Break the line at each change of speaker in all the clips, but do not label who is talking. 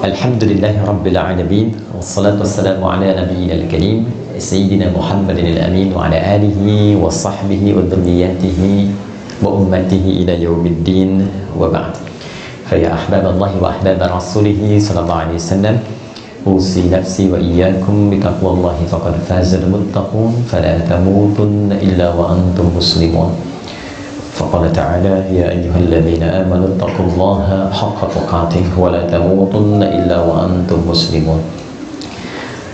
Alhamdulillahi Rabbil Alamin. Wassalatu wassalamu ala nabiyyil karim Sayyidina Muhammadin al-amin wa ala alihi wa sahbihi wa dhurriyyatihi wa ummatihi ila yaumiddin wa ba'd. Faya ahbaballahi wa ahbab rasulihi sallallahu alaihi wasallam, usi nafsi wa iyyakum bitaqwallahi faqad fazal muttaqun fala tamutunna illa wa antum muslimun. فقال تعالى يا أيها الذين آمنوا اتقوا الله حق تقاته ولا تموتن إلا وأنتم مسلمون.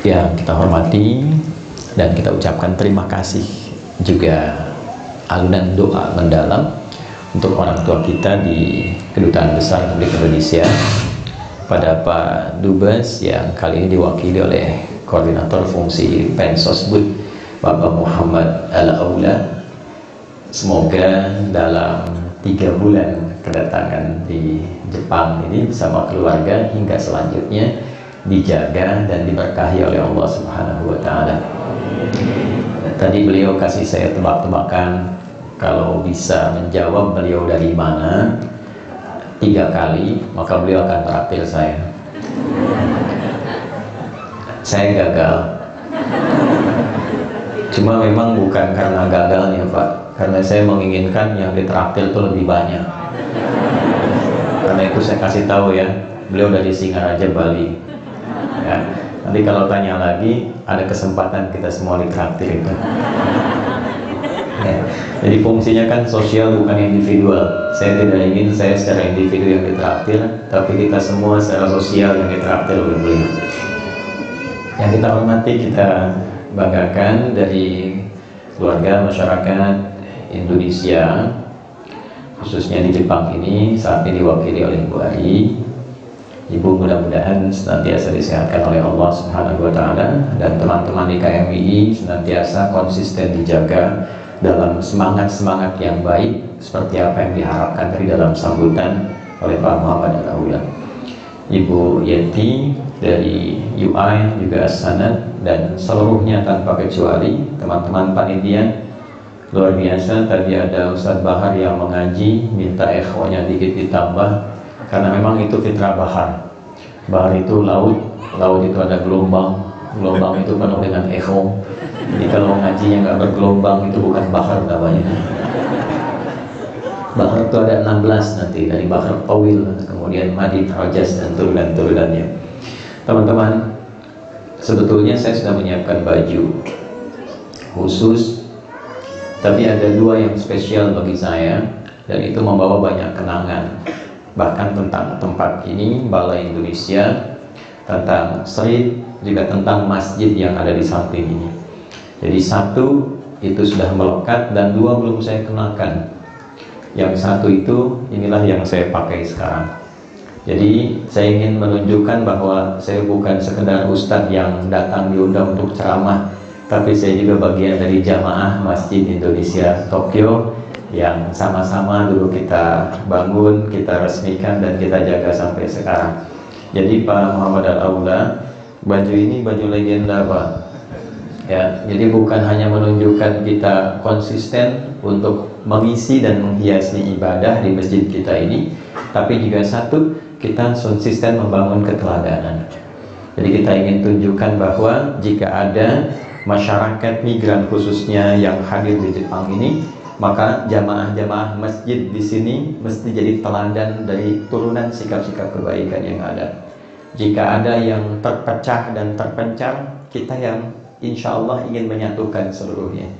Yang kita hormati dan kita ucapkan terima kasih juga alunan doa mendalam untuk orang tua kita di Kedutaan Besar Republik Indonesia, pada Pak Dubes yang kali ini diwakili oleh Koordinator Fungsi Pensosbud Bapak Muhammad Al-Aula. Semoga dalam 3 bulan kedatangan di Jepang ini bersama keluarga hingga selanjutnya dijaga dan diberkahi oleh Allah Subhanahu wa Ta'ala. Tadi beliau kasih saya tebak-tebakan, kalau bisa menjawab beliau dari mana 3 kali, maka beliau akan traktir saya. Saya gagal. Cuma memang bukan karena gagalnya, Pak, karena saya menginginkan yang ditraktir itu lebih banyak. Karena itu saya kasih tahu ya, beliau dari Singaraja, Bali ya. Nanti kalau tanya lagi, ada kesempatan kita semua ditraktir itu ya. Jadi fungsinya kan sosial, bukan individual. Saya tidak ingin saya secara individu yang ditraktir, tapi kita semua secara sosial yang ditraktir oleh beliau. Yang kita hormati, kita banggakan dari keluarga masyarakat Indonesia, khususnya di Jepang ini, saat ini diwakili oleh Ibu Ari. Ibu mudah-mudahan senantiasa disehatkan oleh Allah Subhanahu wa Ta'ala, dan teman-teman di KMII senantiasa konsisten dijaga dalam semangat-semangat yang baik seperti apa yang diharapkan dari dalam sambutan oleh Pak Muhammad Al-Aula. Ibu Yeti dari UI juga Sanad, dan seluruhnya tanpa kecuali teman-teman panitia luar biasa. Tadi ada Ustadz Bahar yang mengaji, minta echo-nya dikit ditambah, karena memang itu fitrah Bahar. Bahar itu laut, laut itu ada gelombang, gelombang itu penuh dengan echo. Jadi kalau ngajinya nggak bergelombang, itu bukan Bahar namanya. Bahar itu ada 16 nanti, dari Bahar Tawil, kemudian Madid, Rajas, dan turunan-turunannya. Teman-teman, sebetulnya saya sudah menyiapkan baju khusus, tapi ada 2 yang spesial bagi saya, dan itu membawa banyak kenangan, bahkan tentang tempat ini, Balai Indonesia, tentang street, juga tentang masjid yang ada di samping ini. Jadi 1 itu sudah melekat, dan 2 belum saya kenalkan. Yang 1 itu, inilah yang saya pakai sekarang. Jadi saya ingin menunjukkan bahwa saya bukan sekedar ustadz yang datang diundang untuk ceramah, tapi saya juga bagian dari jamaah Masjid Indonesia Tokyo yang sama-sama dulu kita bangun, kita resmikan, dan kita jaga sampai sekarang. Jadi Pak Muhammad Al-Aula, baju ini baju legenda, Pak ya. Jadi bukan hanya menunjukkan kita konsisten untuk mengisi dan menghiasi ibadah di masjid kita ini, tapi juga 1, kita konsisten membangun keteladanan. Jadi kita ingin tunjukkan bahwa jika ada masyarakat migran khususnya yang hadir di Jepang ini, maka jamaah-jamaah masjid di sini mesti jadi teladan dari turunan sikap-sikap kebaikan yang ada. Jika ada yang terpecah dan terpencar, kita yang insya Allah ingin menyatukan seluruhnya.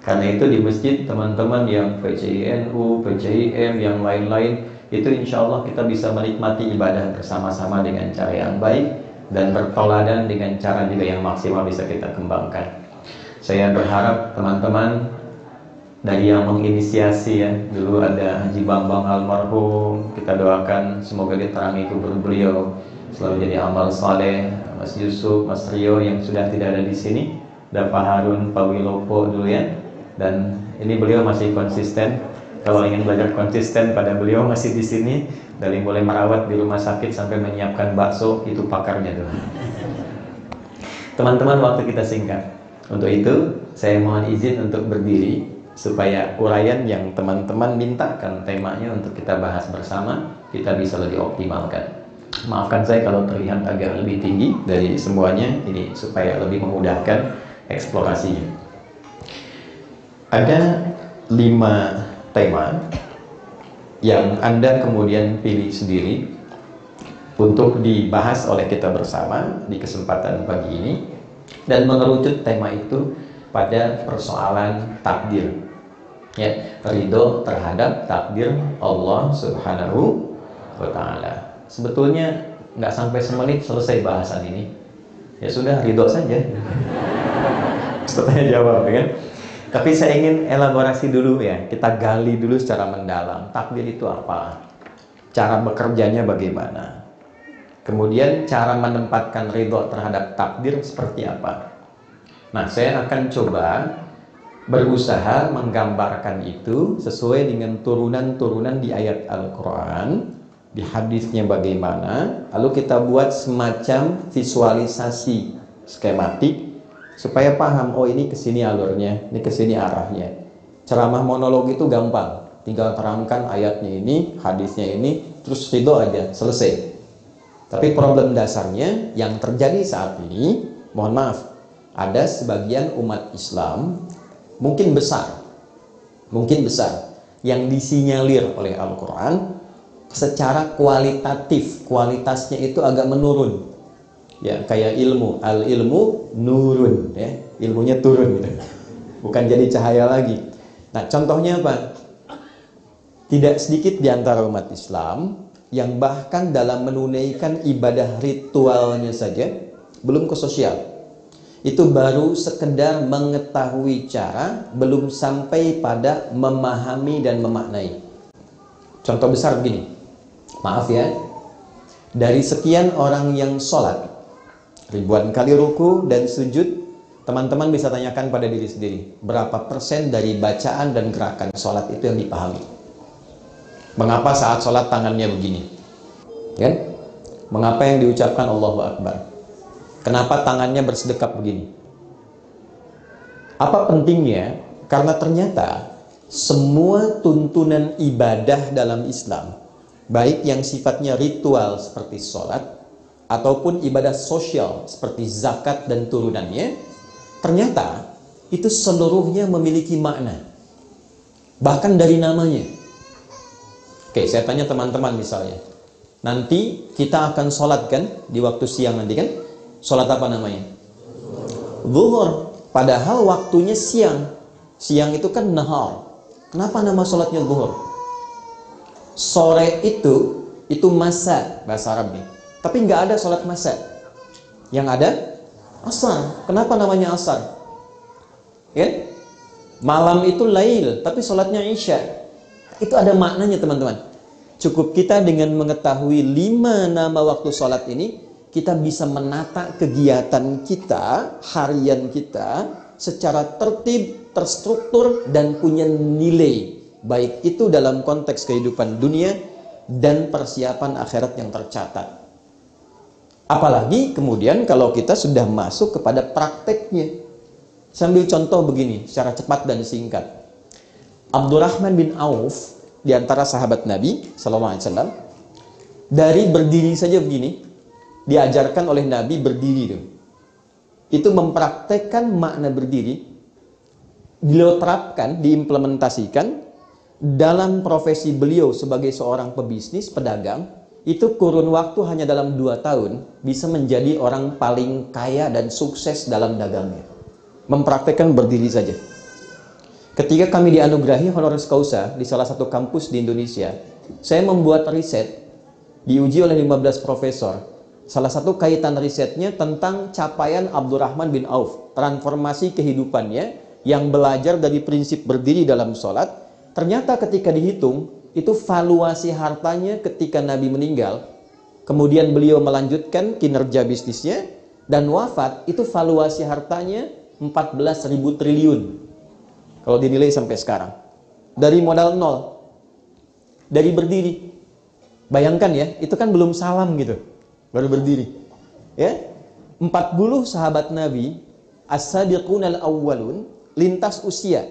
Karena itu di masjid, teman-teman yang PCINU, PCIM, yang lain-lain, itu insya Allah kita bisa menikmati ibadah bersama-sama dengan cara yang baik, dan bertoladan dengan cara juga yang maksimal bisa kita kembangkan. Saya berharap teman-teman dari yang menginisiasi ya, dulu ada Haji Bambang almarhum, kita doakan semoga diterangi kubur beliau, selalu jadi amal saleh. Mas Yusuf, Mas Rio yang sudah tidak ada di sini, dan Pak Harun, Pak Wilopo dulu ya. Dan ini beliau masih konsisten. Kalau ingin belajar konsisten pada beliau masih di sini, dari mulai merawat di rumah sakit sampai menyiapkan bakso, itu pakarnya tuh. Teman-teman, waktu kita singkat. Untuk itu, saya mohon izin untuk berdiri supaya uraian yang teman-teman mintakan temanya untuk kita bahas bersama kita bisa lebih optimalkan. Maafkan saya kalau terlihat agak lebih tinggi dari semuanya, ini supaya lebih memudahkan eksplorasinya. Ada 5 tema yang Anda kemudian pilih sendiri untuk dibahas oleh kita bersama di kesempatan pagi ini, dan mengerucut tema itu pada persoalan takdir, ya, ridho terhadap takdir Allah Subhanahu wa Ta'ala. Sebetulnya nggak sampai semenit selesai bahasan ini, ya sudah, ridho saja. Setelahnya jawab, ya kan? Tapi saya ingin elaborasi dulu, ya, kita gali dulu secara mendalam. Takdir itu apa? Cara bekerjanya bagaimana? Kemudian cara menempatkan ridho terhadap takdir seperti apa? Nah, saya akan coba berusaha menggambarkan itu sesuai dengan turunan-turunan di ayat Al-Quran, di hadisnya bagaimana, lalu kita buat semacam visualisasi skematik supaya paham, oh ini kesini alurnya, ini kesini arahnya. Ceramah monolog itu gampang, tinggal terangkan ayatnya ini, hadisnya ini, terus ridho aja, selesai. Tapi problem dasarnya yang terjadi saat ini, mohon maaf, ada sebagian umat Islam mungkin besar yang disinyalir oleh Al-Quran secara kualitatif, kualitasnya itu agak menurun, ya, kayak ilmu, al ilmu nurun, ya, ilmunya turun gitu, bukan jadi cahaya lagi. Nah, contohnya apa? Tidak sedikit di antara umat Islam yang bahkan dalam menunaikan ibadah ritualnya saja belum ke sosial, itu baru sekedar mengetahui cara, belum sampai pada memahami dan memaknai. Contoh besar begini, maaf ya, dari sekian orang yang sholat, ribuan kali ruku dan sujud, teman-teman bisa tanyakan pada diri sendiri, berapa persen dari bacaan dan gerakan sholat itu yang dipahami? Mengapa saat sholat tangannya begini? Kan? Mengapa yang diucapkan Allahu Akbar? Kenapa tangannya bersedekap begini? Apa pentingnya? Karena ternyata semua tuntunan ibadah dalam Islam, baik yang sifatnya ritual seperti sholat, ataupun ibadah sosial seperti zakat dan turunannya, ternyata itu seluruhnya memiliki makna. Bahkan dari namanya. Oke, saya tanya teman-teman misalnya, nanti kita akan sholat kan, di waktu siang nanti kan, sholat apa namanya? Zuhur. Padahal waktunya siang. Siang itu kan nahar. Kenapa nama sholatnya zuhur? Sore itu masa, bahasa Arabnya. Tapi nggak ada sholat masa. Yang ada asar. Kenapa namanya asar? Ya? Malam itu lail, tapi sholatnya isya. Itu ada maknanya teman-teman. Cukup kita dengan mengetahui 5 nama waktu sholat ini, kita bisa menata kegiatan kita, harian kita secara tertib, terstruktur, dan punya nilai. Baik itu dalam konteks kehidupan dunia dan persiapan akhirat yang tercatat. Apalagi kemudian kalau kita sudah masuk kepada prakteknya. Sambil contoh begini, secara cepat dan singkat. Abdurrahman bin Auf, di antara sahabat Nabi SAW, dari berdiri saja begini, diajarkan oleh Nabi berdiri itu mempraktekkan makna berdiri, beliau terapkan, diimplementasikan dalam profesi beliau sebagai seorang pebisnis, pedagang. Itu kurun waktu hanya dalam 2 tahun bisa menjadi orang paling kaya dan sukses dalam dagangnya, mempraktekkan berdiri saja. Ketika kami dianugerahi honoris causa di salah satu kampus di Indonesia, saya membuat riset, diuji oleh 15 profesor. Salah satu kaitan risetnya tentang capaian Abdurrahman bin Auf, transformasi kehidupannya yang belajar dari prinsip berdiri dalam sholat. Ternyata ketika dihitung, itu valuasi hartanya ketika Nabi meninggal, kemudian beliau melanjutkan kinerja bisnisnya, dan wafat, itu valuasi hartanya 14.000 triliun. Kalau dinilai sampai sekarang, dari modal nol, dari berdiri. Bayangkan ya, itu kan belum salam gitu, baru berdiri. Ya, 40 sahabat Nabi, as-sadiqunal awwalun, lintas usia.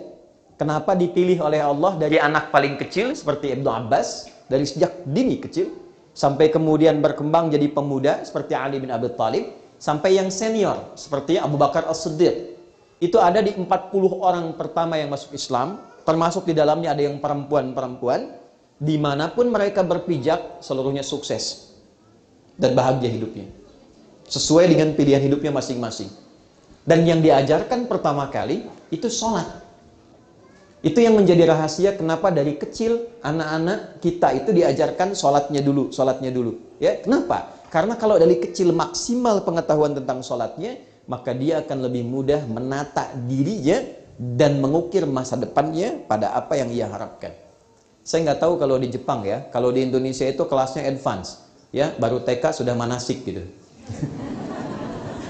Kenapa dipilih oleh Allah dari anak paling kecil seperti Ibnu Abbas
dari sejak dini kecil sampai kemudian berkembang jadi pemuda seperti Ali bin Abi Thalib, sampai yang senior seperti Abu Bakar As-Siddiq. Itu ada di 40 orang pertama yang masuk Islam, termasuk di dalamnya ada yang perempuan-perempuan. Dimanapun mereka berpijak, seluruhnya sukses dan bahagia hidupnya, sesuai dengan pilihan hidupnya masing-masing. Dan yang diajarkan pertama kali itu sholat. Itu yang menjadi rahasia kenapa dari kecil anak-anak kita itu diajarkan sholatnya dulu. Ya, kenapa? Karena kalau dari kecil maksimal pengetahuan tentang sholatnya, maka dia akan lebih mudah menata dirinya dan mengukir masa depannya pada apa yang ia harapkan. Saya nggak tahu kalau di Jepang ya, kalau di Indonesia itu kelasnya advance, ya baru TK sudah manasik gitu.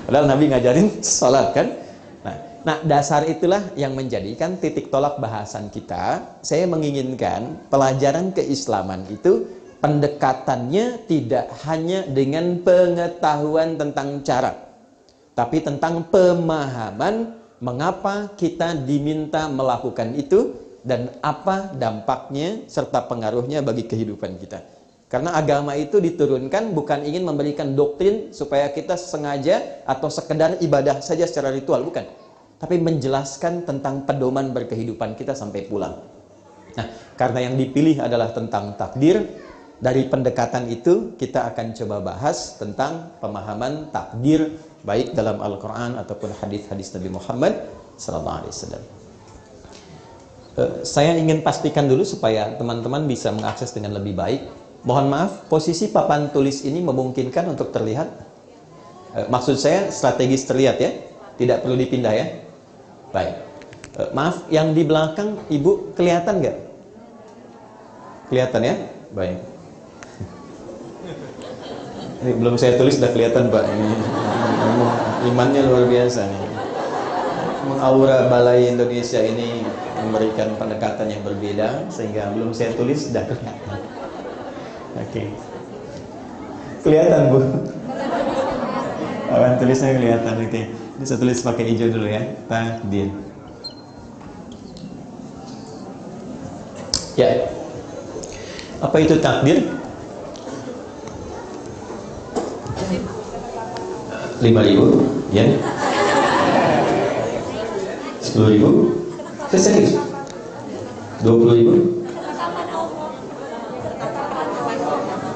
Padahal Nabi ngajarin sholat kan. Nah, dasar itulah yang menjadikan titik tolak bahasan kita. Saya menginginkan pelajaran keislaman itu pendekatannya tidak hanya dengan pengetahuan tentang cara, tapi tentang pemahaman mengapa kita diminta melakukan itu dan apa dampaknya serta pengaruhnya bagi kehidupan kita. Karena agama itu diturunkan bukan ingin memberikan doktrin supaya kita sengaja atau sekedar ibadah saja secara ritual, bukan. Tapi menjelaskan tentang pedoman berkehidupan kita sampai pulang. Nah, karena yang dipilih adalah tentang takdir, dari pendekatan itu kita akan coba bahas tentang pemahaman takdir baik dalam Al-Quran ataupun hadis-hadis Nabi Muhammad SAW. Saya ingin pastikan dulu supaya teman-teman bisa mengakses dengan lebih baik. Mohon maaf, posisi papan tulis ini memungkinkan untuk terlihat? Maksud saya strategis terlihat ya, tidak perlu dipindah ya. Baik, maaf, yang di belakang ibu kelihatan nggak? Kelihatan ya? Baik. Ini belum saya tulis sudah kelihatan Pak. Ini imannya luar biasa nih. Aura Balai Indonesia ini memberikan pendekatan yang berbeda sehingga belum saya tulis sudah kelihatan. Oke. Kelihatan Bu? Papan tulisnya kelihatan. Oke. Ini saya tulis pakai hijau dulu ya. Takdir. Ya. Apa itu takdir? 5.000 ya. 10.000. Serius? 20.000?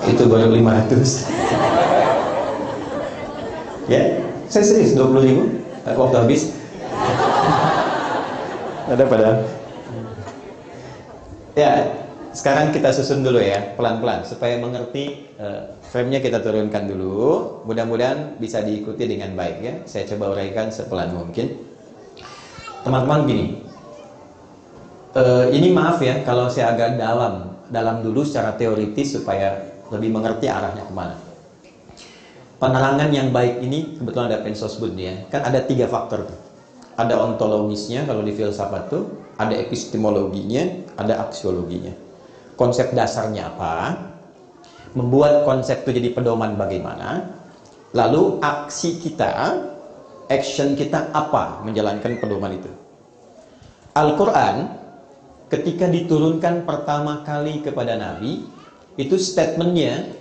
Itu baru 500. Ya, saya serius 20.000 waktu habis. Ada padahal. Ya, sekarang kita susun dulu ya, pelan-pelan supaya mengerti. Frame-nya kita turunkan dulu. Mudah-mudahan bisa diikuti dengan baik ya. Saya coba uraikan sepelan mungkin. Teman-teman gini. Ini maaf ya kalau saya agak dalam dulu secara teoritis supaya lebih mengerti arahnya kemana. Penerangan yang baik ini kebetulan ada pensosbud ya. Kan ada 3 faktor tuh. Ada ontologisnya kalau di filsafat tuh, ada epistemologinya, ada aksiologinya. Konsep dasarnya apa? Membuat konsep itu jadi pedoman bagaimana? Lalu aksi kita, action kita apa menjalankan pedoman itu? Al-Quran ketika diturunkan pertama kali kepada Nabi, itu statementnya,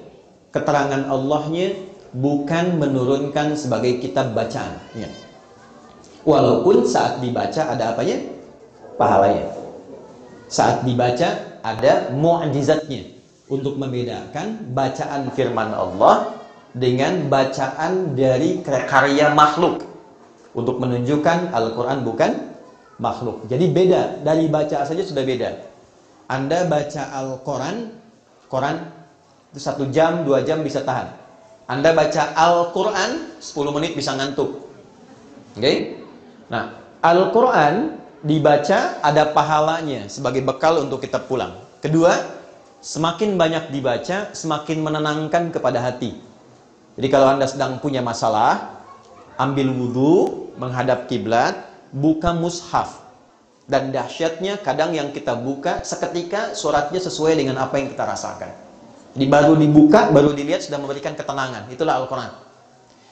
keterangan Allahnya bukan menurunkan sebagai kitab bacaan ya. Walaupun saat dibaca ada apanya? Pahalanya. Saat dibaca ada mu'jizatnya untuk membedakan bacaan firman Allah dengan bacaan dari karya makhluk, untuk menunjukkan Al-Quran bukan makhluk. Jadi beda, dari baca saja sudah beda. Anda baca Al-Quran, itu 1 jam, 2 jam bisa tahan. Anda baca Al-Quran 10 menit bisa ngantuk. Oke? Nah, Al-Quran dibaca ada pahalanya sebagai bekal untuk kita pulang. Kedua, semakin banyak dibaca, semakin menenangkan kepada hati. Jadi kalau Anda sedang punya masalah, ambil wudhu, menghadap kiblat, buka mushaf. Dan dahsyatnya kadang yang kita buka seketika suratnya sesuai dengan apa yang kita rasakan. Jadi baru dibuka, baru dilihat sudah memberikan ketenangan. Itulah Al-Quran.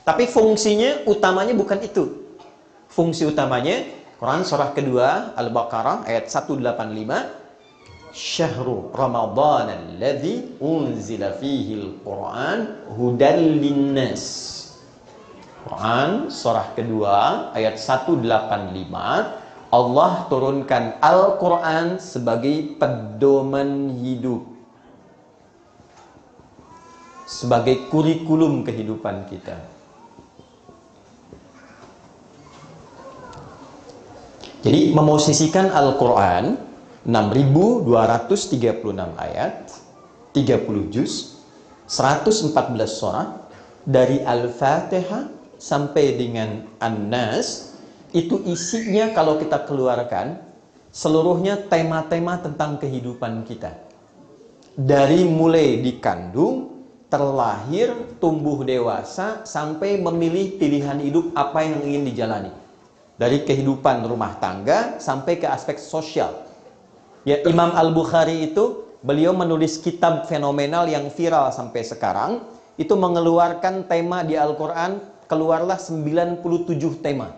Tapi fungsinya utamanya bukan itu. Fungsi utamanya Quran surah kedua Al-Baqarah ayat 185. Syahrul Ramadhan alladzi unzila fihi al-Qur'an hudal linnas. Quran surah kedua ayat 185, Allah turunkan Al-Quran sebagai pedoman hidup, sebagai kurikulum kehidupan kita. Jadi memosisikan Al-Quran 6.236 ayat, 30 juz, 114 surah, dari Al-Fatihah sampai dengan An-Nas, itu isinya kalau kita keluarkan seluruhnya tema-tema tentang kehidupan kita. Dari mulai dikandung, terlahir, tumbuh dewasa, sampai memilih pilihan hidup apa yang ingin dijalani. Dari kehidupan rumah tangga sampai ke aspek sosial. Ya, Imam Al-Bukhari itu, beliau menulis kitab fenomenal yang viral sampai sekarang. Itu mengeluarkan tema di Al-Quran, keluarlah 97 tema.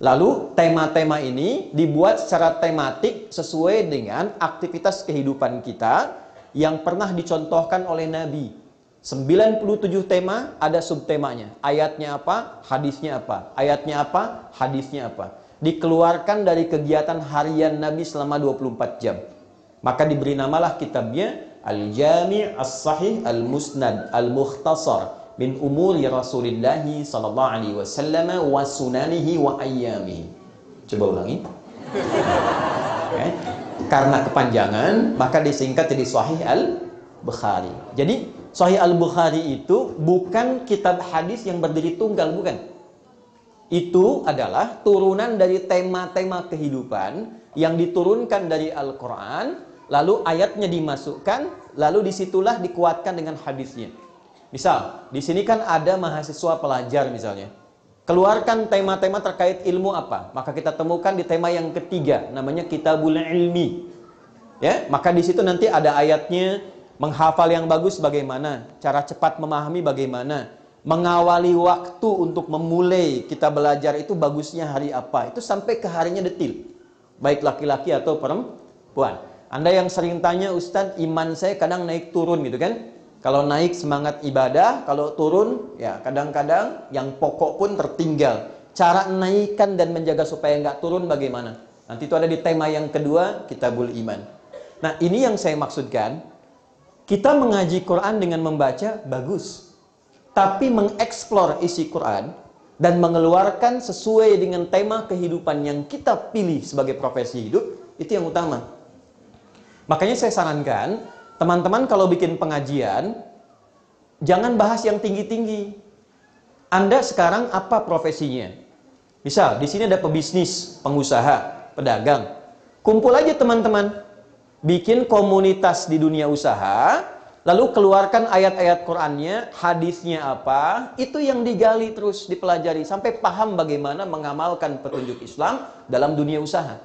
Lalu tema-tema ini dibuat secara tematik sesuai dengan aktivitas kehidupan kita yang pernah dicontohkan oleh Nabi. 97 tema, ada subtemanya. Ayatnya apa, hadisnya apa. Ayatnya apa, hadisnya apa. Dikeluarkan dari kegiatan harian Nabi selama 24 jam. Maka diberi namalah kitabnya Al-Jami' As-Sahih Al-Musnad Al-Mukhtasar min umuri Rasulullah sallallahu alaihi wasallam wa sunanihi wa ayyamihi. Coba ulangi. Okay. Karena kepanjangan, maka disingkat jadi Sahih Al-Bukhari. Jadi Sahih Al-Bukhari itu bukan kitab hadis yang berdiri tunggal, bukan. Itu adalah turunan dari tema-tema kehidupan yang diturunkan dari Al-Quran, lalu ayatnya dimasukkan, lalu disitulah dikuatkan dengan hadisnya. Misal, di sini kan ada mahasiswa pelajar misalnya. Keluarkan tema-tema terkait ilmu apa? Maka kita temukan di tema yang ketiga, namanya Kitabul Ilmi. Ya, maka di situ nanti ada ayatnya, menghafal yang bagus bagaimana, cara cepat memahami bagaimana, mengawali waktu untuk memulai kita belajar itu bagusnya hari apa, itu sampai ke harinya detil, baik laki-laki atau perempuan. Anda yang sering tanya, Ustadz, iman saya kadang naik turun gitu kan. Kalau naik semangat ibadah, kalau turun ya kadang-kadang yang pokok pun tertinggal. Cara naikkan dan menjaga supaya nggak turun bagaimana? Nanti itu ada di tema yang kedua, Kitabul Iman. Nah, ini yang saya maksudkan. Kita mengaji Quran dengan membaca bagus, tapi mengeksplor isi Quran dan mengeluarkan sesuai dengan tema kehidupan yang kita pilih sebagai profesi hidup, itu yang utama. Makanya saya sarankan teman-teman kalau bikin pengajian, jangan bahas yang tinggi-tinggi. Anda sekarang apa profesinya? Misal, di sini ada pebisnis, pengusaha, pedagang. Kumpul aja teman-teman. Bikin komunitas di dunia usaha, lalu keluarkan ayat-ayat Qur'annya, hadisnya apa, itu yang digali terus, dipelajari, sampai paham bagaimana mengamalkan petunjuk Islam dalam dunia usaha.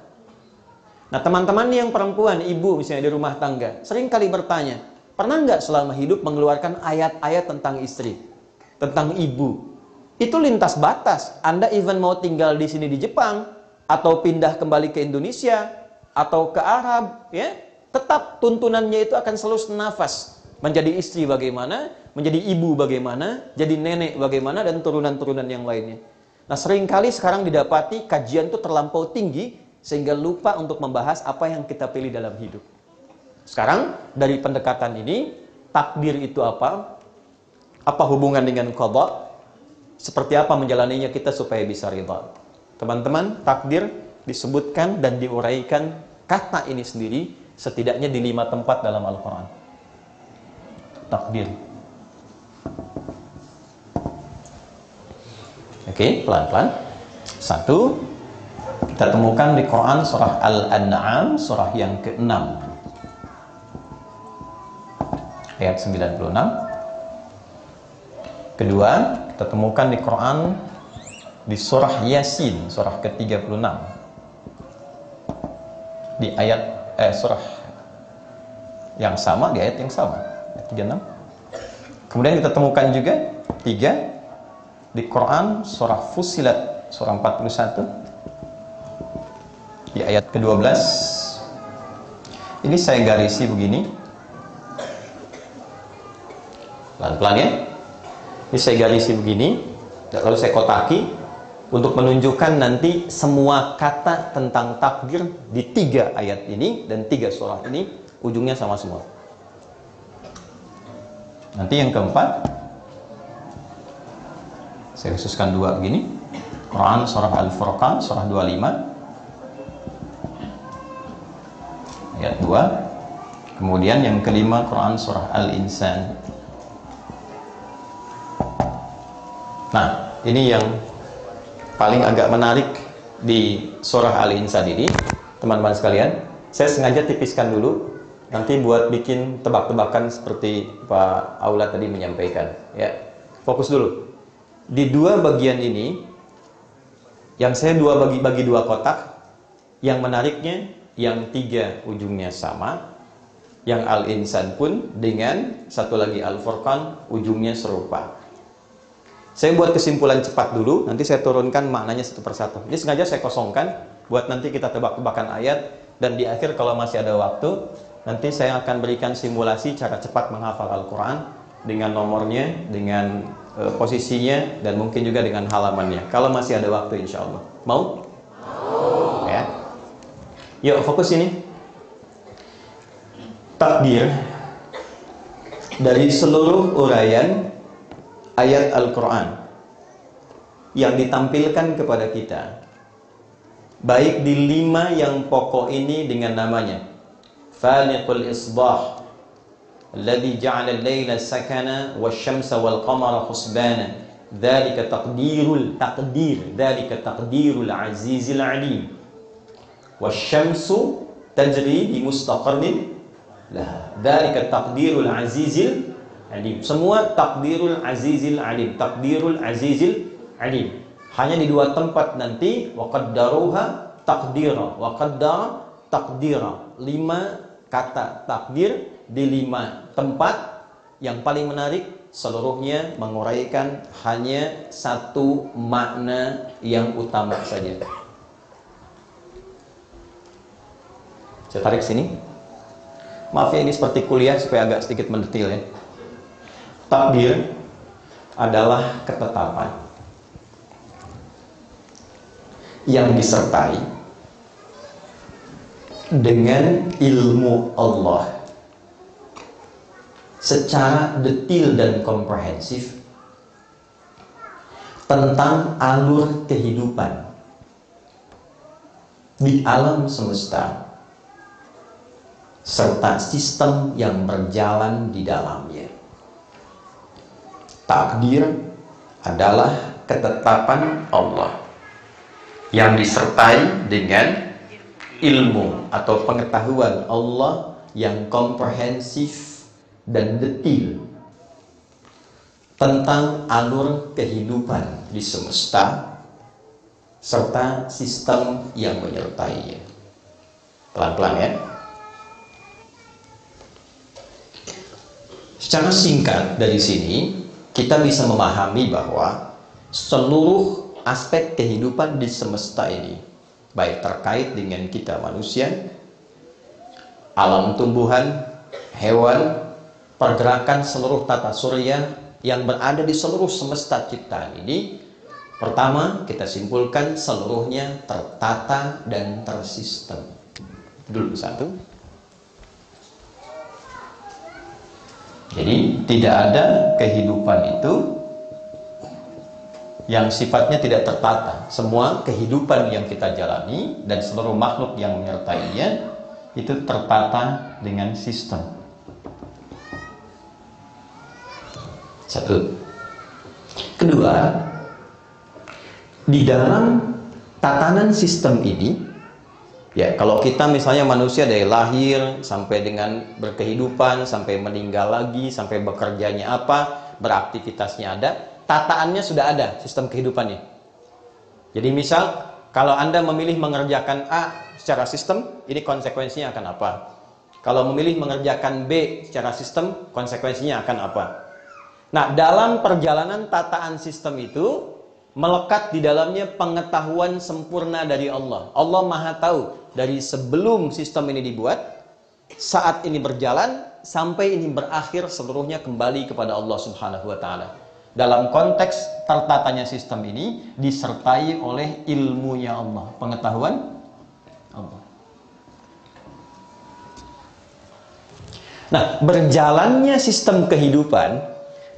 Nah, teman-teman yang perempuan, ibu misalnya di rumah tangga, sering kali bertanya, pernah nggak selama hidup mengeluarkan ayat-ayat tentang istri, tentang ibu? Itu lintas batas. Anda even mau tinggal di sini di Jepang, atau pindah kembali ke Indonesia, atau ke Arab, ya, tetap tuntunannya itu akan selalu senafas. Menjadi istri bagaimana, menjadi ibu bagaimana, jadi nenek bagaimana, dan turunan-turunan yang lainnya. Nah, seringkali sekarang didapati kajian itu terlampau tinggi, sehingga lupa untuk membahas apa yang kita pilih dalam hidup. Sekarang, dari pendekatan ini, takdir itu apa? Apa hubungan dengan qada? Seperti apa menjalaninya kita supaya bisa ridha? Teman-teman, takdir disebutkan dan diuraikan kata ini sendiri setidaknya di 5 tempat dalam Al-Quran. Takdir. Oke, pelan-pelan. 1, kita temukan di Quran surah Al-An'am, surah yang ke-6, ayat 96. Kedua, kita temukan di Quran di surah Yasin, surah ke-36, di ayat surah yang sama, di ayat yang sama, ayat 36. Kemudian kita temukan juga 3 di Quran surah Fussilat, surah 41, di ayat ke-12. Ini saya garisi begini. Pelan-pelan ya. Ini saya garisi begini. Lalu saya kotaki untuk menunjukkan nanti semua kata tentang takdir di 3 ayat ini dan 3 surah ini ujungnya sama semua. Nanti yang keempat saya khususkan 2 begini. Quran surah Al-Furqan surah 25 ayat 2. Kemudian yang kelima Quran surah Al-Insan. Nah, ini yang paling agak menarik di surah Al-Insan ini, teman-teman sekalian. Saya sengaja tipiskan dulu, nanti buat bikin tebak-tebakan seperti Pak Aula tadi menyampaikan. Ya, fokus dulu. Di 2 bagian ini, yang saya bagi 2 kotak, yang menariknya, yang 3 ujungnya sama, yang Al-Insan pun dengan satu lagi Al-Furqan ujungnya serupa. Saya buat kesimpulan cepat dulu, nanti saya turunkan maknanya satu persatu. Ini sengaja saya kosongkan buat nanti kita tebak-tebakan ayat, dan di akhir kalau masih ada waktu, nanti saya akan berikan simulasi cara cepat menghafal Al-Quran dengan nomornya, dengan posisinya, dan mungkin juga dengan halamannya. Kalau masih ada waktu insya Allah. Mau? Ya. Yuk fokus ini. Takdir dari seluruh uraian ayat Al-Quran yang ditampilkan kepada kita, baik di 5 yang pokok ini dengan namanya Faliqul Isbah, alladhi ja'ala al-layla sakana wasyamsa wal qamara husbana, dzalika taqdirul azizil alim, wasyamsu tajri bi mustaqarrin lah, dzalika taqdirul azizil alim. Semua takdirul azizil alim, takdirul azizil alim. Hanya di 2 tempat nanti wa qaddaruha taqdira, wa qaddara taqdira. 5 kata takdir di 5 tempat. Yang paling menarik, seluruhnya menguraikan hanya 1 makna yang utama saja. Saya tarik sini. Maaf ya, ini seperti kuliah supaya agak sedikit mendetil ya. Takdir adalah ketetapan yang disertai dengan ilmu Allah secara detil dan komprehensif tentang alur kehidupan di alam semesta serta sistem yang berjalan di dalamnya. Takdir adalah ketetapan Allah yang disertai dengan ilmu atau pengetahuan Allah yang komprehensif dan detil tentang alur kehidupan di semesta serta sistem yang menyertainya. Pelan-pelan ya. Secara singkat dari sini kita bisa memahami bahwa seluruh aspek kehidupan di semesta ini, baik terkait dengan kita manusia, alam tumbuhan, hewan, pergerakan seluruh tata surya yang berada di seluruh semesta ciptaan ini, pertama kita simpulkan seluruhnya tertata dan tersistem. Dulu satu. Jadi tidak ada kehidupan itu yang sifatnya tidak tertata. Semua kehidupan yang kita jalani dan seluruh makhluk yang menyertainya itu tertata dengan sistem. Satu. Kedua, di dalam tatanan sistem ini, ya, kalau kita misalnya manusia dari lahir sampai dengan berkehidupan, sampai meninggal lagi, sampai bekerjanya apa, beraktivitasnya ada, tataannya sudah ada sistem kehidupannya. Jadi misal, kalau Anda memilih mengerjakan A secara sistem, ini konsekuensinya akan apa? Kalau memilih mengerjakan B secara sistem, konsekuensinya akan apa? Nah, dalam perjalanan tataan sistem itu, melekat di dalamnya pengetahuan sempurna dari Allah. Allah Maha tahu dari sebelum sistem ini dibuat saat ini berjalan sampai ini berakhir, seluruhnya kembali kepada Allah Subhanahu wa taala. Dalam konteks tertatanya sistem ini disertai oleh ilmunya Allah, pengetahuan Allah. Nah, berjalannya sistem kehidupan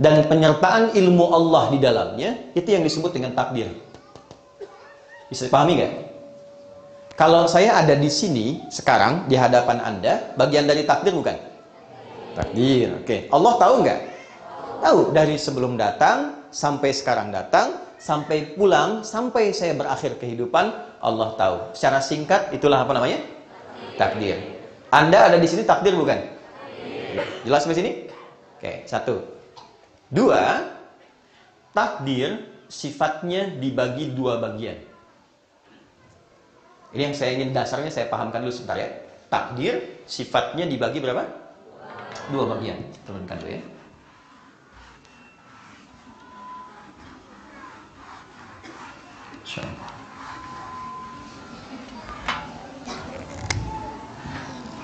dan penyertaan ilmu Allah di dalamnya, itu yang disebut dengan takdir. Bisa dipahami nggak? Kalau saya ada di sini sekarang di hadapan Anda, bagian dari takdir bukan? Takdir. Oke. Allah tahu nggak? Tahu. Dari sebelum datang sampai sekarang datang, sampai pulang, sampai saya berakhir kehidupan, Allah tahu. Secara singkat itulah apa namanya? Takdir. Anda ada di sini takdir bukan? Jelas sampai sini? Oke, 1. 2, takdir sifatnya dibagi 2 bagian. Ini yang saya ingin dasarnya saya pahamkan dulu sebentar ya. Takdir sifatnya dibagi berapa? 2 bagian. Turunkan dulu ya.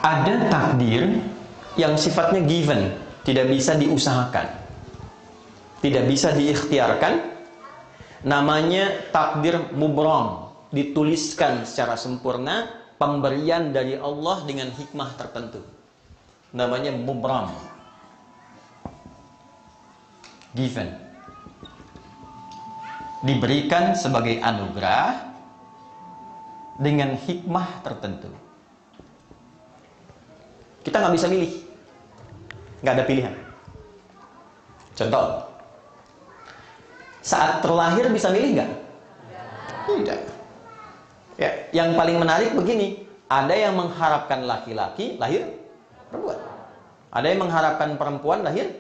Ada takdir yang sifatnya given, tidak bisa diusahakan, tidak bisa diikhtiarkan. Namanya takdir mubram, dituliskan secara sempurna, pemberian dari Allah dengan hikmah tertentu. Namanya mubram, given, diberikan sebagai anugerah dengan hikmah tertentu. Kita nggak bisa milih, nggak ada pilihan. Contoh, saat terlahir bisa milih nggak? Tidak. Ya, yang paling menarik begini, ada yang mengharapkan laki-laki lahir perempuan, ada yang mengharapkan perempuan lahir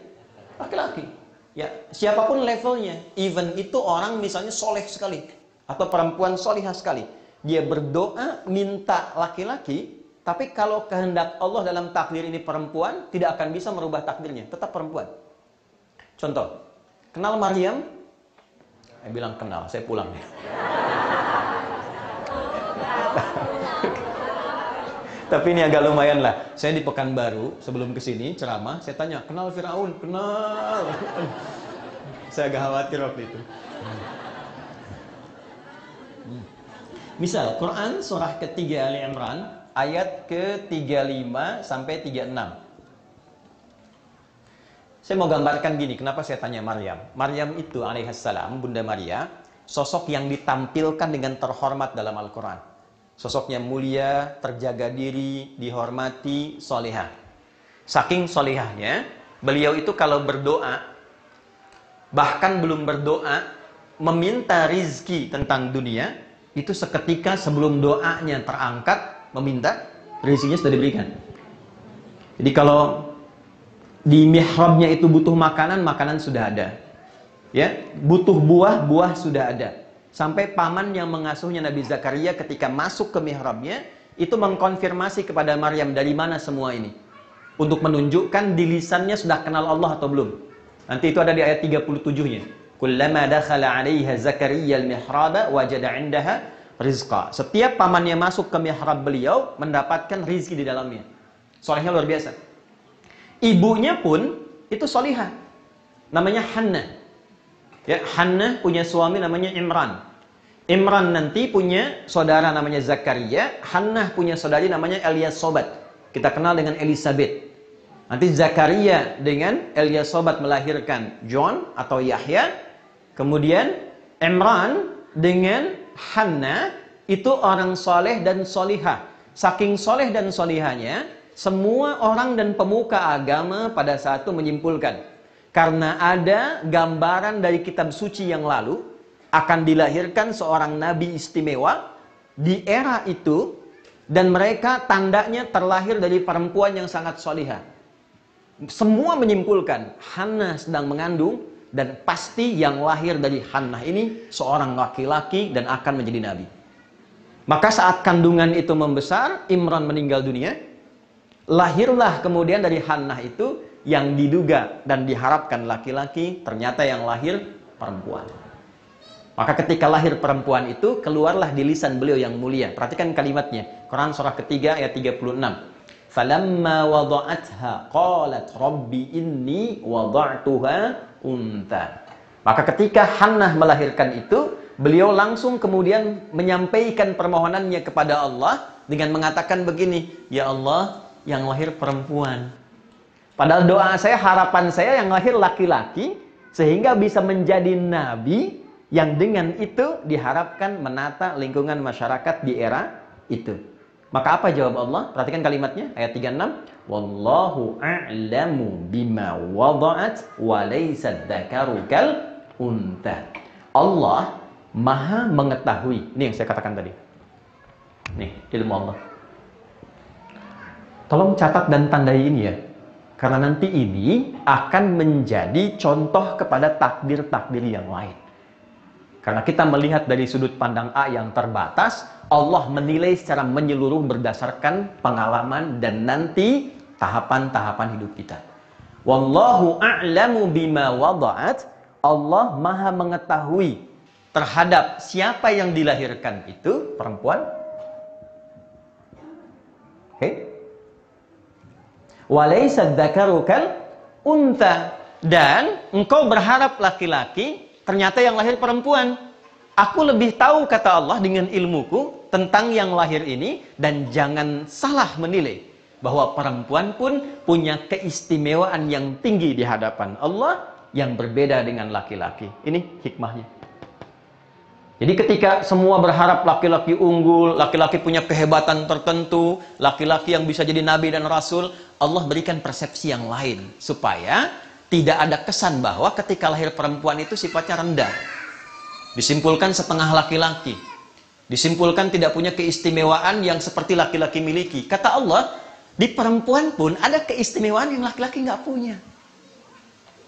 laki-laki. Ya, siapapun levelnya, even itu orang misalnya soleh sekali atau perempuan solihah sekali, dia berdoa minta laki-laki, tapi kalau kehendak Allah dalam takdir ini perempuan, tidak akan bisa merubah takdirnya, tetap perempuan. Contoh, kenal Maryam? Saya bilang kenal, saya pulang ya. Tapi ini agak lumayan lah. Saya di Pekanbaru, sebelum kesini ceramah, saya tanya, kenal Firaun? Kenal. Saya agak khawatir waktu itu. Misal, Quran surah ketiga Ali Imran, ayat ke-35 sampai 36. Saya mau gambarkan gini, kenapa saya tanya Maryam. Maryam itu alaihissalam, Bunda Maria, sosok yang ditampilkan dengan terhormat dalam Al-Quran. Sosoknya mulia, terjaga diri, dihormati, solihah. Saking solihahnya, beliau itu kalau berdoa, bahkan belum berdoa, meminta rizki tentang dunia, itu seketika sebelum doanya terangkat, meminta, rizkinya sudah diberikan. Jadi kalau di mihrabnya itu butuh makanan, makanan sudah ada. Ya, butuh buah, buah sudah ada. Sampai paman yang mengasuhnya Nabi Zakaria ketika masuk ke mihrabnya, itu mengkonfirmasi kepada Maryam dari mana semua ini. Untuk menunjukkan di lisannya sudah kenal Allah atau belum. Nanti itu ada di ayat 37-nya. Kullama dakhala 'alaiha Zakaria al-mihraba wajada 'indaha rizqa. Setiap pamannya masuk ke mihrab beliau, mendapatkan rizki di dalamnya. Solehnya luar biasa. Ibunya pun itu solihah. Namanya Hannah. Ya, Hannah punya suami namanya Imran. Imran nanti punya saudara namanya Zakaria. Hannah punya saudari namanya Eliasobat. Kita kenal dengan Elizabeth. Nanti Zakaria dengan Eliasobat melahirkan John atau Yahya. Kemudian Imran dengan Hannah itu orang soleh dan solihah. Saking soleh dan solihahnya, semua orang dan pemuka agama pada saat itu menyimpulkan, karena ada gambaran dari kitab suci yang lalu, akan dilahirkan seorang nabi istimewa di era itu, dan mereka tandanya terlahir dari perempuan yang sangat solihah. Semua menyimpulkan, Hannah sedang mengandung, dan pasti yang lahir dari Hannah ini seorang laki-laki dan akan menjadi nabi. Maka saat kandungan itu membesar, Imran meninggal dunia, lahirlah kemudian dari Hannah itu yang diduga dan diharapkan laki-laki, ternyata yang lahir perempuan. Maka ketika lahir perempuan itu, keluarlah di lisan beliau yang mulia. Perhatikan kalimatnya. Quran surah ketiga ayat 36. Falamma wada'atha qalat rabbi inni wada'tuha untha. Maka ketika Hannah melahirkan itu, beliau langsung kemudian menyampaikan permohonannya kepada Allah dengan mengatakan begini, ya Allah, yang lahir perempuan. Padahal doa saya, harapan saya yang lahir laki-laki, sehingga bisa menjadi nabi yang dengan itu diharapkan menata lingkungan masyarakat di era itu. Maka apa jawab Allah? Perhatikan kalimatnya, ayat 36. Wallahu a'lamu bima wada'at wa laysa dzakaru kal untha. Allah Maha mengetahui. Ini yang saya katakan tadi. Nih, ilmu Allah. Tolong catat dan tandai ini ya. Karena nanti ini akan menjadi contoh kepada takdir-takdir yang lain. Karena kita melihat dari sudut pandang A yang terbatas, Allah menilai secara menyeluruh berdasarkan pengalaman dan nanti tahapan-tahapan hidup kita. Wallahu a'lamu bima wada'at. Allah Maha mengetahui terhadap siapa yang dilahirkan itu perempuan. Oke. Walaysa dzakaru kal untha. Dan engkau berharap laki-laki, ternyata yang lahir perempuan. Aku lebih tahu, kata Allah, dengan ilmuku tentang yang lahir ini. Dan jangan salah menilai bahwa perempuan pun punya keistimewaan yang tinggi di hadapan Allah yang berbeda dengan laki-laki. Ini hikmahnya. Jadi ketika semua berharap laki-laki unggul, laki-laki punya kehebatan tertentu, laki-laki yang bisa jadi nabi dan rasul, Allah berikan persepsi yang lain. Supaya tidak ada kesan bahwa ketika lahir perempuan itu sifatnya rendah. Disimpulkan setengah laki-laki. Disimpulkan tidak punya keistimewaan yang seperti laki-laki miliki. Kata Allah, di perempuan pun ada keistimewaan yang laki-laki nggak punya.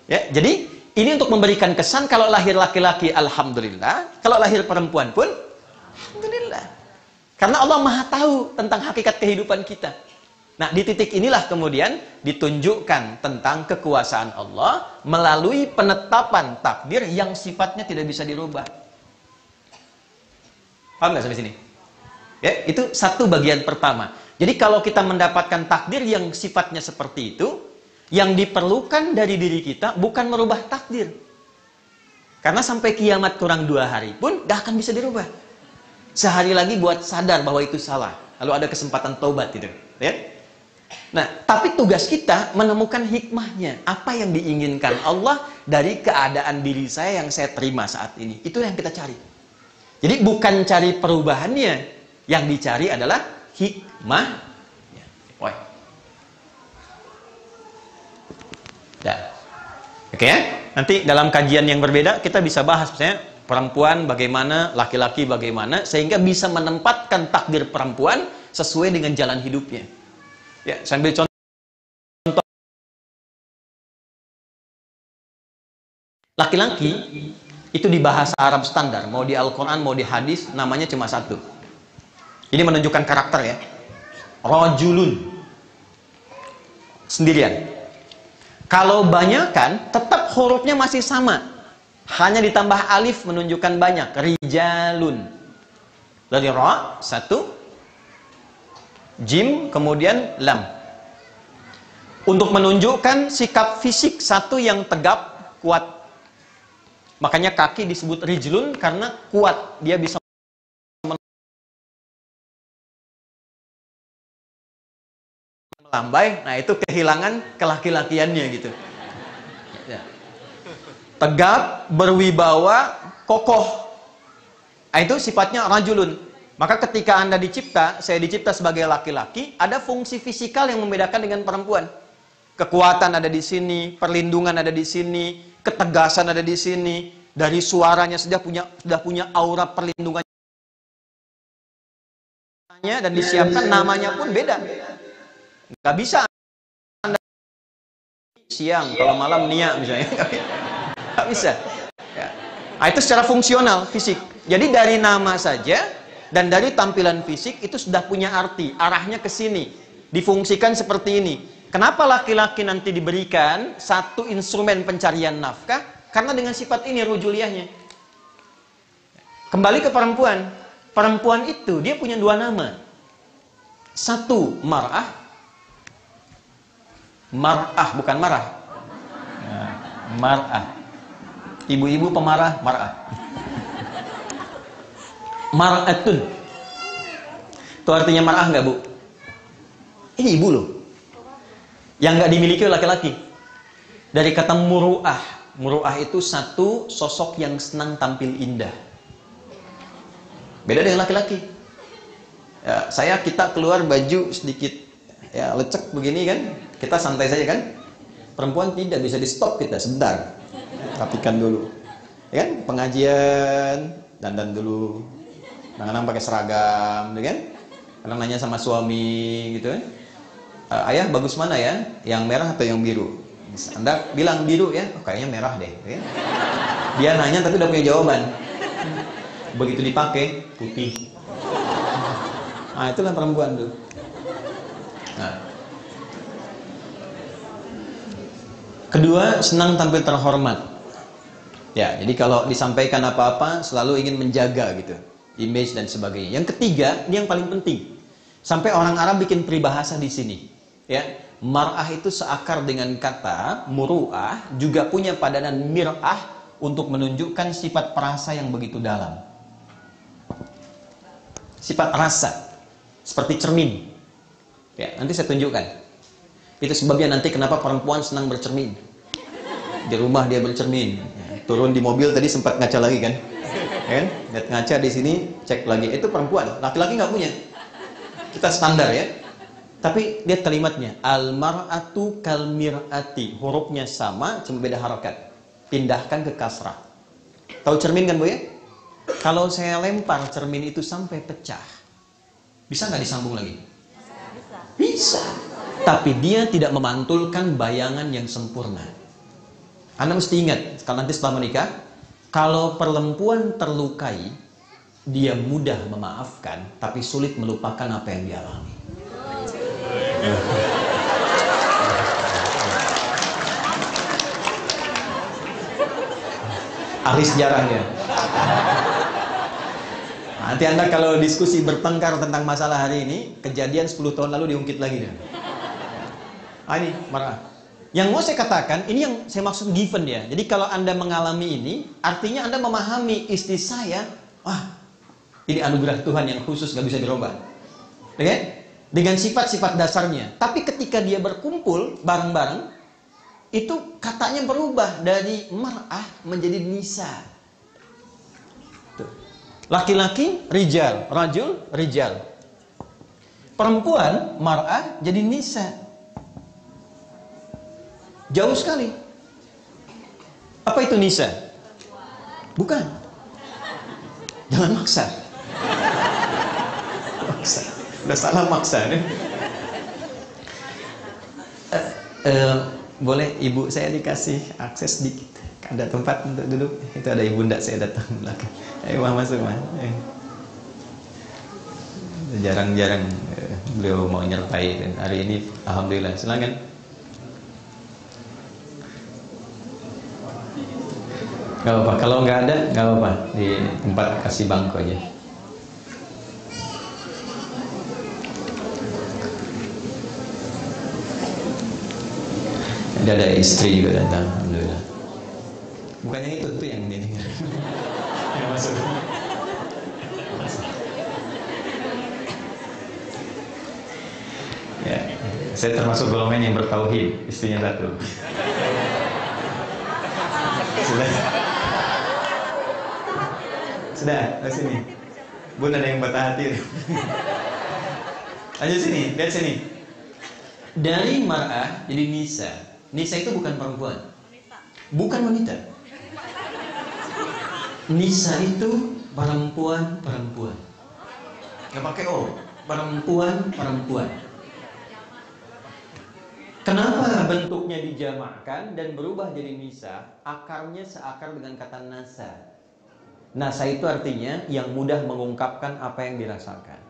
Ya, jadi ini untuk memberikan kesan kalau lahir laki-laki, alhamdulillah. Kalau lahir perempuan pun, alhamdulillah. Karena Allah Maha tahu tentang hakikat kehidupan kita. Nah, di titik inilah kemudian ditunjukkan tentang kekuasaan Allah melalui penetapan takdir yang sifatnya tidak bisa dirubah. Paham nggak sampai sini? Ya, itu satu bagian pertama. Jadi kalau kita mendapatkan takdir yang sifatnya seperti itu, yang diperlukan dari diri kita bukan merubah takdir. Karena sampai kiamat kurang 2 hari pun gak akan bisa dirubah. Sehari lagi buat sadar bahwa itu salah. Lalu ada kesempatan taubat itu. Ya? Nah, tapi tugas kita menemukan hikmahnya. Apa yang diinginkan Allah dari keadaan diri saya yang saya terima saat ini. Itu yang kita cari. Jadi bukan cari perubahannya. Yang dicari adalah hikmah. Oke ya? Nanti dalam kajian yang berbeda kita bisa bahas misalnya perempuan bagaimana, laki-laki bagaimana, sehingga bisa menempatkan takdir perempuan sesuai dengan jalan hidupnya. Ya, sambil contoh. Laki-laki itu di bahasa Arab standar, mau di Al-Quran, mau di hadis, namanya cuma satu. Ini menunjukkan karakter ya. Rajulun. Sendirian. Kalau banyak kan, tetap hurufnya masih sama. Hanya ditambah alif menunjukkan banyak. Rijalun. Dari ra, satu. Jim, kemudian lam. Untuk menunjukkan sikap fisik satu yang tegap, kuat. Makanya kaki disebut rijlun karena kuat. Dia bisa melambai, nah itu kehilangan kelaki-lakiannya gitu. Ya. Tegap, berwibawa, kokoh. Nah, itu sifatnya rajulun. Maka ketika Anda dicipta, saya dicipta sebagai laki-laki, ada fungsi fisikal yang membedakan dengan perempuan. Kekuatan ada di sini, perlindungan ada di sini, ketegasan ada di sini. Dari suaranya sudah punya aura perlindungan. Dan disiapkan namanya pun beda. Nggak bisa Anda siang, kalau malam Nia misalnya. Nggak bisa. Ya. Nah, itu secara fungsional, fisik. Jadi dari nama saja dan dari tampilan fisik itu sudah punya arti. Arahnya ke sini. Difungsikan seperti ini. Kenapa laki-laki nanti diberikan satu instrumen pencarian nafkah? Karena dengan sifat ini rujuliahnya. Kembali ke perempuan. Perempuan itu dia punya 2 nama. Satu mar'ah, Mar'ah, bukan marah. Nah, mar'ah. Ibu-ibu pemarah, mar'ah. Mar'atun. Itu artinya mar'ah nggak, Bu? Ini ibu loh. Yang nggak dimiliki oleh laki-laki. Dari kata muru'ah. Muru'ah itu satu sosok yang senang tampil indah. Beda dengan laki-laki. Ya, kita keluar baju sedikit ya lecek begini kan, kita santai saja kan. Perempuan tidak bisa di stop kita sebentar. Rapikan dulu. Ya kan? Pengajian, dandan dulu. Kadang-kadang pakai seragam, ya kan? Kadang nanya sama suami gitu kan. Ayah bagus mana ya? Yang merah atau yang biru? Anda bilang biru ya? Oh, kayaknya merah deh. Ya? Dia nanya tapi udah punya jawaban. Begitu dipakai, putih. Nah, itulah perempuan tuh. Nah. Kedua, senang tampil terhormat. Ya, jadi kalau disampaikan apa-apa selalu ingin menjaga gitu, image dan sebagainya. Yang ketiga, ini yang paling penting. Sampai orang Arab bikin peribahasa di sini. Ya, mar'ah itu seakar dengan kata muru'ah, juga punya padanan mir'ah untuk menunjukkan sifat perasa yang begitu dalam. Sifat rasa seperti cermin. Ya, nanti saya tunjukkan. Itu sebabnya nanti kenapa perempuan senang bercermin. Di rumah dia bercermin. Ya, turun di mobil tadi sempat ngaca lagi kan? Ya, lihat ngaca di sini, cek lagi. Itu perempuan. Laki-laki nggak punya. Kita standar ya. Tapi lihat kalimatnya. Al-mar'atu kal mir'ati. Hurufnya sama, cuma beda harokat. Pindahkan ke kasrah. Tahu cermin kan, Bu ya? Kalau saya lempar cermin itu sampai pecah, bisa nggak disambung lagi? Bisa. Tapi dia tidak memantulkan bayangan yang sempurna. Anda mesti ingat, kalau nanti setelah menikah, kalau perempuan terlukai, dia mudah memaafkan, tapi sulit melupakan apa yang dia alami. Ahli sejarahnya. Nanti Anda kalau diskusi bertengkar tentang masalah hari ini, kejadian 10 tahun lalu diungkit lagi. Ini marah. Yang mau saya katakan, ini yang saya maksud given ya. Jadi kalau Anda mengalami ini, artinya Anda memahami istri saya, ini anugerah Tuhan yang khusus, gak bisa dirubah. Okay? Dengan sifat-sifat dasarnya. Tapi ketika dia berkumpul bareng-bareng, itu katanya berubah dari mar'ah menjadi nisa. Laki-laki rijal, rajul rijal. Perempuan mar'ah jadi nisa. Jauh sekali. Apa itu nisa? Bukan. Jangan maksa. Maksa. Udah salah maksa nih. Boleh ibu saya dikasih akses dikit? Ada tempat untuk duduk? Itu ada ibunda saya datang belakang. Ayo masuk mah. Jarang-jarang beliau mau nyertai dan hari ini alhamdulillah. Silakan. Gak apa-apa. Kalau nggak ada, nggak apa-apa. Di tempat kasih bangku aja. Ada istri juga datang, alhamdulillah. Bukan yang itu tuh yang ini. Yang masuk. Ya, saya termasuk golongan yang bertauhid, istrinya satu. Sudah, ke sini. Bun ada yang patah hati. Lanjut sini, lihat sini. Dari mar'ah jadi nisa. Nisa itu bukan perempuan. Bukan wanita. Nisa itu perempuan. Nggak pakai O. Perempuan. Kenapa bentuknya dijamakkan dan berubah jadi nisa? Akarnya seakar dengan kata nasa. Nasa itu artinya yang mudah mengungkapkan apa yang dirasakan.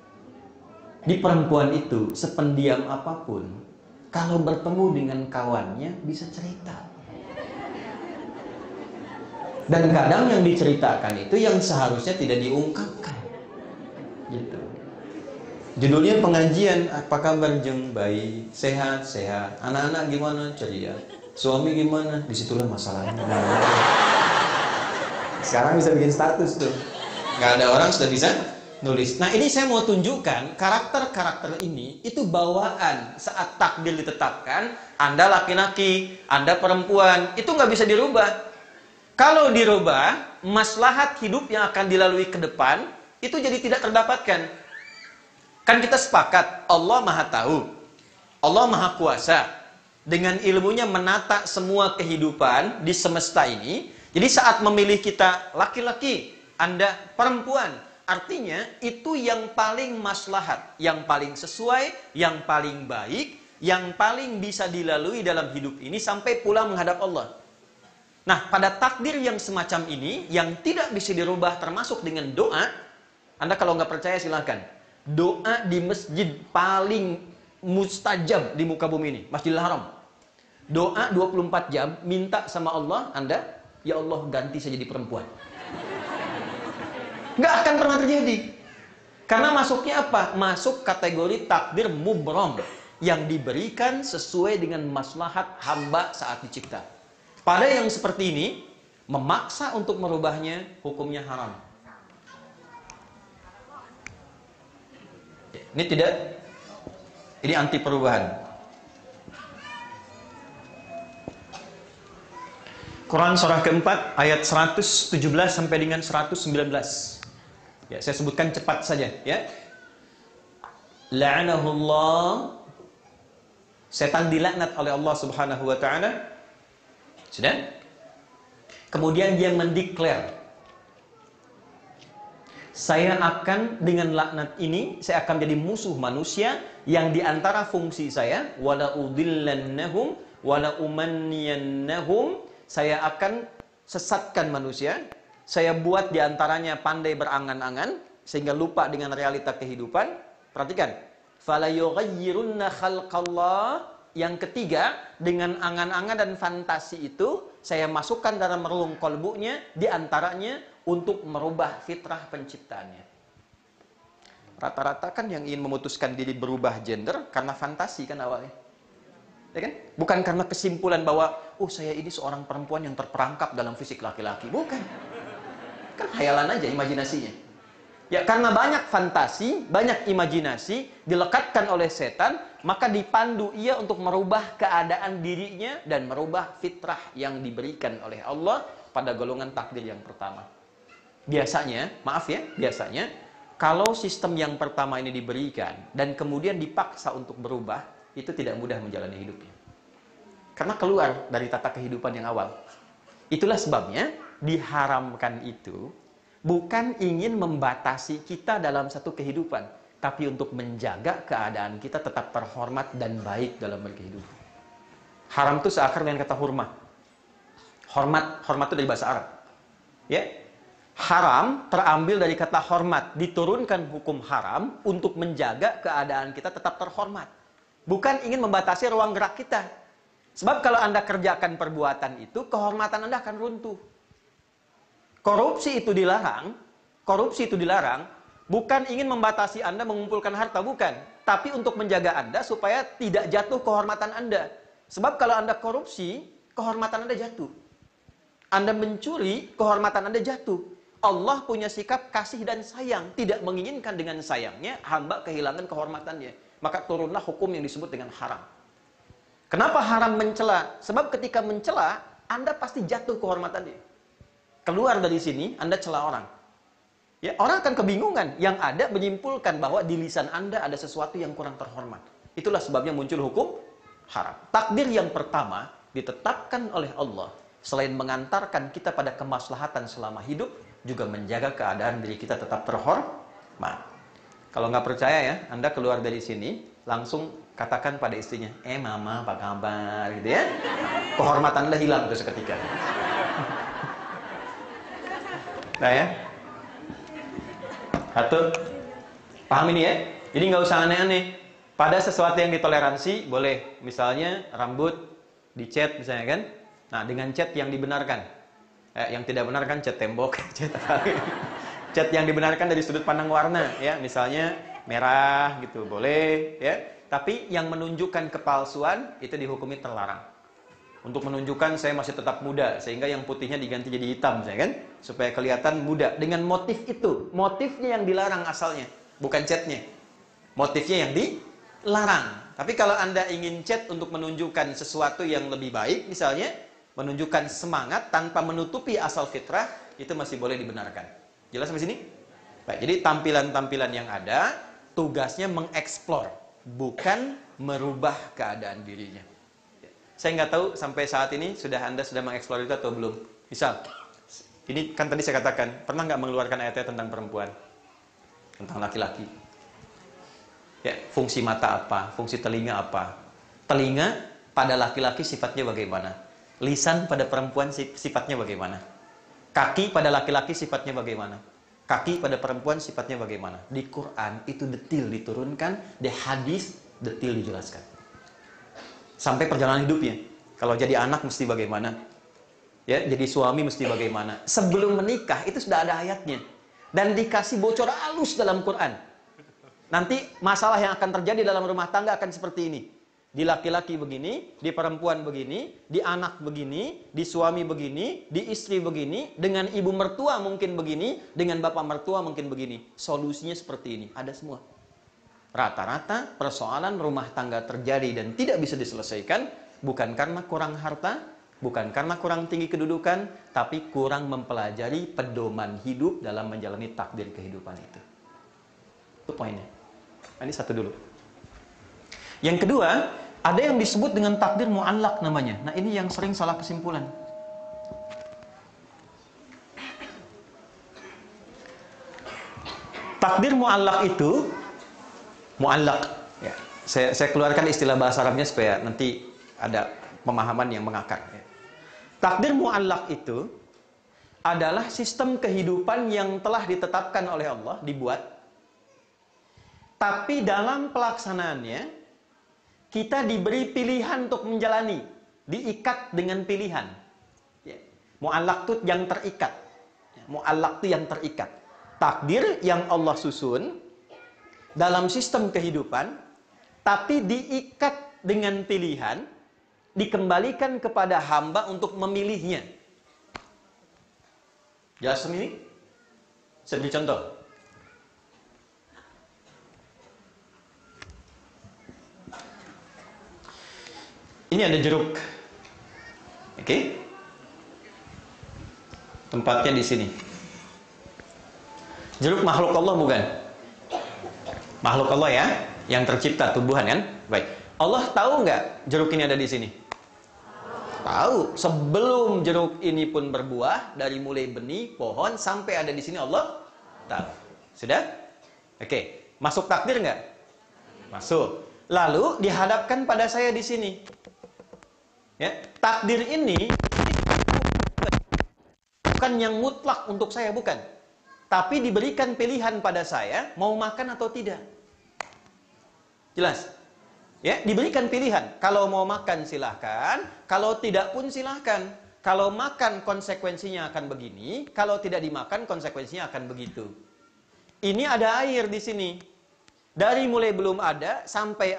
Di perempuan itu, sependiam apapun, kalau bertemu dengan kawannya bisa cerita. Dan kadang yang diceritakan itu yang seharusnya tidak diungkapkan. Gitu. Judulnya pengajian, apa kabar jeng? Baik, sehat, sehat. Anak-anak gimana? Ceria. Suami gimana? Disitulah masalahnya. Sekarang bisa bikin status tuh. Nggak ada orang sudah bisa nulis. Nah, ini saya mau tunjukkan karakter-karakter ini itu bawaan saat takdir ditetapkan. Anda laki-laki, Anda perempuan, itu nggak bisa dirubah. Kalau dirubah, maslahat hidup yang akan dilalui ke depan itu jadi tidak terdapatkan. Kan kita sepakat, Allah Maha Tahu, Allah Maha Kuasa, dengan ilmunya menata semua kehidupan di semesta ini. Jadi saat memilih kita laki-laki, Anda perempuan, artinya itu yang paling maslahat, yang paling sesuai, yang paling baik, yang paling bisa dilalui dalam hidup ini sampai pulang menghadap Allah. Nah, pada takdir yang semacam ini, yang tidak bisa dirubah termasuk dengan doa, Anda kalau nggak percaya silahkan. Doa di masjid paling mustajab di muka bumi ini, Masjidil Haram. Doa 24 jam, minta sama Allah, Anda, ya Allah ganti saya jadi perempuan. Nggak akan pernah terjadi. Karena masuknya apa? Masuk kategori takdir mubrom, yang diberikan sesuai dengan maslahat hamba saat dicipta. Pada yang seperti ini, memaksa untuk merubahnya, hukumnya haram. Ini tidak, ini anti perubahan. Quran surah keempat ayat 117 sampai dengan 119. Ya, saya sebutkan cepat saja ya. La'anahullah, setan dilaknat oleh Allah Subhanahu wa taala. Sudah? Kemudian dia mendeklar, saya akan dengan laknat ini, saya akan jadi musuh manusia yang diantara fungsi saya, wala udillannahum wala umanniyannahum, saya akan sesatkan manusia, saya buat diantaranya pandai berangan-angan sehingga lupa dengan realita kehidupan. Perhatikan, fala yughayyirunna khalqallah. Yang ketiga, dengan angan-angan dan fantasi itu saya masukkan dalam relung kolbunya, diantaranya untuk merubah fitrah penciptaannya. Rata-rata kan yang ingin memutuskan diri berubah gender karena fantasi kan awalnya, ya kan? Bukan karena kesimpulan bahwa saya ini seorang perempuan yang terperangkap dalam fisik laki-laki, bukan. Kan khayalan aja, imajinasinya. Ya, karena banyak fantasi, banyak imajinasi dilekatkan oleh setan, maka dipandu ia untuk merubah keadaan dirinya dan merubah fitrah yang diberikan oleh Allah pada golongan takdir yang pertama. Biasanya, maaf ya, biasanya kalau sistem yang pertama ini diberikan dan kemudian dipaksa untuk berubah, itu tidak mudah menjalani hidupnya. Karena keluar dari tata kehidupan yang awal. Itulah sebabnya diharamkan itu bukan ingin membatasi kita dalam satu kehidupan, tapi untuk menjaga keadaan kita tetap terhormat dan baik dalam berkehidupan. Haram itu seakar dengan kata hurma. Hormat itu dari bahasa Arab. Ya. Haram terambil dari kata hormat, diturunkan hukum haram untuk menjaga keadaan kita tetap terhormat. Bukan ingin membatasi ruang gerak kita. Sebab kalau Anda kerjakan perbuatan itu, kehormatan Anda akan runtuh. Korupsi itu dilarang, bukan ingin membatasi Anda mengumpulkan harta, bukan. Tapi untuk menjaga Anda supaya tidak jatuh kehormatan Anda. Sebab kalau Anda korupsi, kehormatan Anda jatuh. Anda mencuri, kehormatan Anda jatuh. Allah punya sikap kasih dan sayang, tidak menginginkan dengan sayangnya hamba kehilangan kehormatannya. Maka turunlah hukum yang disebut dengan haram. Kenapa haram mencela? Sebab ketika mencela, Anda pasti jatuh kehormatannya. Keluar dari sini, Anda cela orang. Ya, orang akan kebingungan. Yang ada menyimpulkan bahwa di lisan Anda ada sesuatu yang kurang terhormat. Itulah sebabnya muncul hukum haram. Takdir yang pertama ditetapkan oleh Allah. Selain mengantarkan kita pada kemaslahatan selama hidup, juga menjaga keadaan diri kita tetap terhormat. Kalau nggak percaya ya, Anda keluar dari sini, langsung katakan pada istrinya, mama apa kabar, gitu ya. Kehormatan Anda hilang itu seketika. Nah ya, satu, paham ini ya? Jadi nggak usah aneh-aneh. Pada sesuatu yang ditoleransi, boleh. Misalnya rambut dicat misalnya kan. Nah, dengan cat yang dibenarkan. Yang tidak benar kan cat tembok, cat yang dibenarkan dari sudut pandang warna. Ya, misalnya merah gitu boleh ya. Tapi yang menunjukkan kepalsuan itu dihukumi terlarang. Untuk menunjukkan saya masih tetap muda, sehingga yang putihnya diganti jadi hitam, saya kan, supaya kelihatan muda dengan motif itu. Motifnya yang dilarang asalnya, bukan catnya. Motifnya yang dilarang. Tapi kalau Anda ingin cat untuk menunjukkan sesuatu yang lebih baik, misalnya menunjukkan semangat tanpa menutupi asal fitrah, itu masih boleh dibenarkan. Jelas sampai sini? Baik, jadi tampilan-tampilan yang ada tugasnya mengeksplor, bukan merubah keadaan dirinya. Saya nggak tahu sampai saat ini Anda sudah mengeksplor itu atau belum. Misal, ini kan tadi saya katakan, pernah nggak mengeluarkan ayat-ayat tentang perempuan, tentang laki-laki? Ya, fungsi mata apa, fungsi telinga apa? Telinga pada laki-laki sifatnya bagaimana? Lisan pada perempuan sifatnya bagaimana? Kaki pada laki-laki sifatnya bagaimana? Kaki pada perempuan sifatnya bagaimana? Di Quran itu detil diturunkan, di hadis detil dijelaskan. Sampai perjalanan hidupnya. Kalau jadi anak mesti bagaimana? Ya, jadi suami mesti bagaimana? Sebelum menikah itu sudah ada ayatnya. Dan dikasih bocor halus dalam Quran. Nanti masalah yang akan terjadi dalam rumah tangga akan seperti ini. Di laki-laki begini, di perempuan begini, di anak begini, di suami begini, di istri begini, dengan ibu mertua mungkin begini, dengan bapak mertua mungkin begini. Solusinya seperti ini, ada semua. Rata-rata persoalan rumah tangga terjadi dan tidak bisa diselesaikan bukan karena kurang harta, bukan karena kurang tinggi kedudukan, tapi kurang mempelajari pedoman hidup dalam menjalani takdir kehidupan itu. Itu poinnya. Ini satu dulu. Yang kedua, ada yang disebut dengan takdir mu'allaq namanya. Nah, ini yang sering salah kesimpulan. Takdir mu'allaq itu mu'allaq ya. Saya keluarkan istilah bahasa Arabnya supaya nanti ada pemahaman yang mengakar ya. Takdir mu'allaq itu adalah sistem kehidupan yang telah ditetapkan oleh Allah, dibuat. Tapi dalam pelaksanaannya kita diberi pilihan untuk menjalani, diikat dengan pilihan. Ya. Mu'allaq itu yang terikat. Mu'allaq itu yang terikat. Takdir yang Allah susun dalam sistem kehidupan, tapi diikat dengan pilihan, dikembalikan kepada hamba untuk memilihnya. Jelas ini? Saya beri contoh. Ini ada jeruk. Oke? Tempatnya di sini. Jeruk makhluk Allah bukan? Makhluk Allah ya, yang tercipta tumbuhan kan? Baik. Allah tahu nggak jeruk ini ada di sini? Tahu. Sebelum jeruk ini pun berbuah, dari mulai benih, pohon sampai ada di sini Allah tahu. Sudah? Oke. Masuk takdir nggak? Masuk. Lalu dihadapkan pada saya di sini. Ya, takdir ini bukan yang mutlak untuk saya, bukan. Tapi diberikan pilihan pada saya mau makan atau tidak. Jelas? Ya, diberikan pilihan. Kalau mau makan silahkan, kalau tidak pun silahkan. Kalau makan konsekuensinya akan begini, kalau tidak dimakan konsekuensinya akan begitu. Ini ada air di sini. Dari mulai belum ada sampai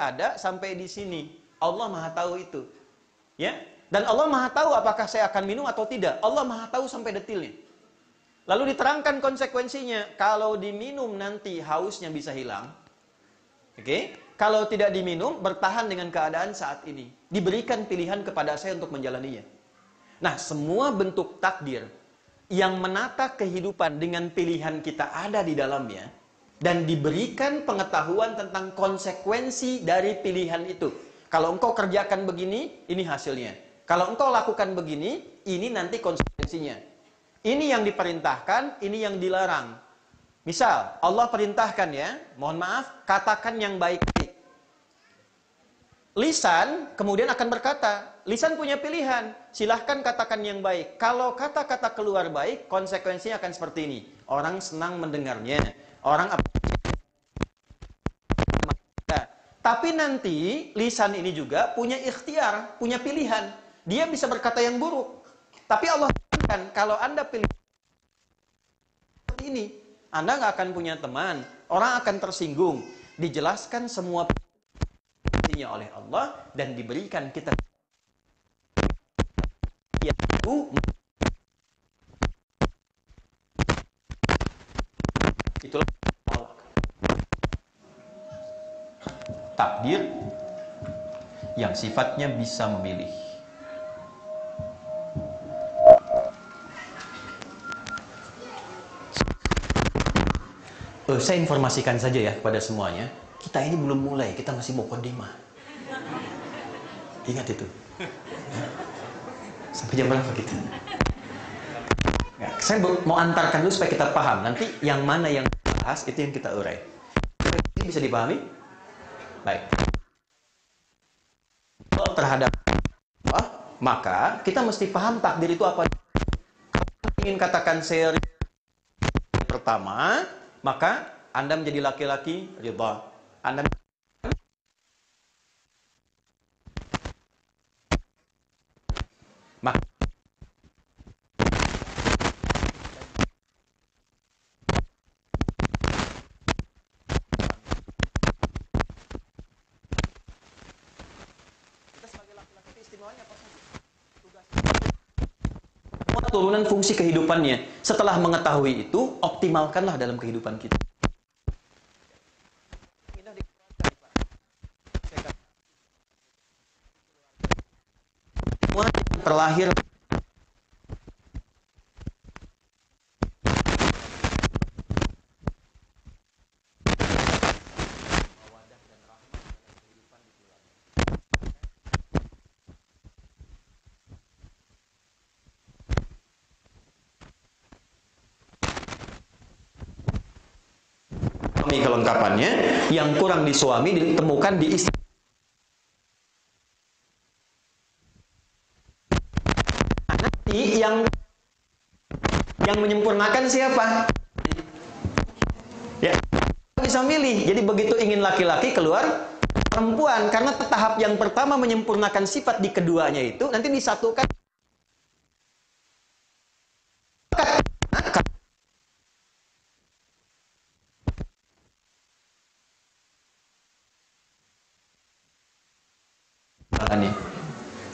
di sini. Allah Maha tahu itu. Ya, dan Allah Maha tahu apakah saya akan minum atau tidak. Allah Maha tahu sampai detilnya. Lalu diterangkan konsekuensinya. Kalau diminum nanti hausnya bisa hilang. Oke? Kalau tidak diminum, bertahan dengan keadaan saat ini. Diberikan pilihan kepada saya untuk menjalaninya. Nah, semua bentuk takdir yang menata kehidupan dengan pilihan kita ada di dalamnya. Dan diberikan pengetahuan tentang konsekuensi dari pilihan itu. Kalau engkau kerjakan begini, ini hasilnya. Kalau engkau lakukan begini, ini nanti konsekuensinya. Ini yang diperintahkan, ini yang dilarang. Misal, Allah perintahkan ya, mohon maaf, katakan yang baik-baik. Lisan kemudian akan berkata, lisan punya pilihan, silahkan katakan yang baik. Kalau kata-kata keluar baik, konsekuensinya akan seperti ini. Orang senang mendengarnya, orang tapi nanti lisan ini juga punya ikhtiar, punya pilihan. Dia bisa berkata yang buruk. Tapi Allah katakan, kalau Anda pilih seperti ini, Anda nggak akan punya teman, orang akan tersinggung. dijelaskan semua oleh Allah dan diberikan kita yaitu itulah takdir yang sifatnya bisa memilih. Saya informasikan saja ya kepada semuanya, kita ini belum mulai, kita masih muqaddimah. Ingat itu. Sampai jam berapa kita? Ya, saya mau antarkan dulu supaya kita paham. Nanti yang mana yang bahas itu yang kita urai. Ini bisa dipahami? Baik. Kalau terhadap apa, maka kita mesti paham takdir itu apa. Kalau ingin katakan seri pertama, maka Anda menjadi laki-laki ridha. Anda maka kita sebagai laki-laki istimewanya apa saja? Tugas turunan fungsi kehidupannya. Setelah mengetahui itu, optimalkanlah dalam kehidupan kita. Semua yang terlahir kelengkapannya, yang kurang di suami ditemukan di istri. Nanti yang menyempurnakan siapa? Ya, bisa milih. Jadi begitu ingin laki-laki keluar perempuan, karena tahap yang pertama menyempurnakan sifat di keduanya itu nanti disatukan.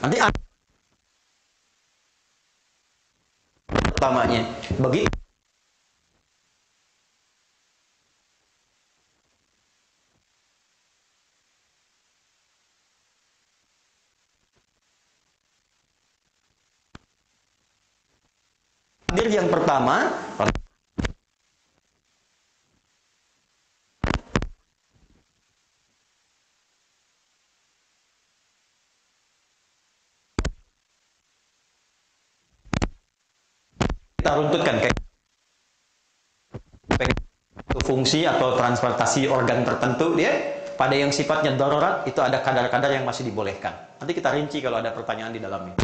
Nanti pertamanya begitu takdir yang pertama kita runtutkan kayak fungsi atau transportasi organ tertentu dia pada yang sifatnya darurat itu ada kadar-kadar yang masih dibolehkan. Nanti kita rinci kalau ada pertanyaan di dalamnya.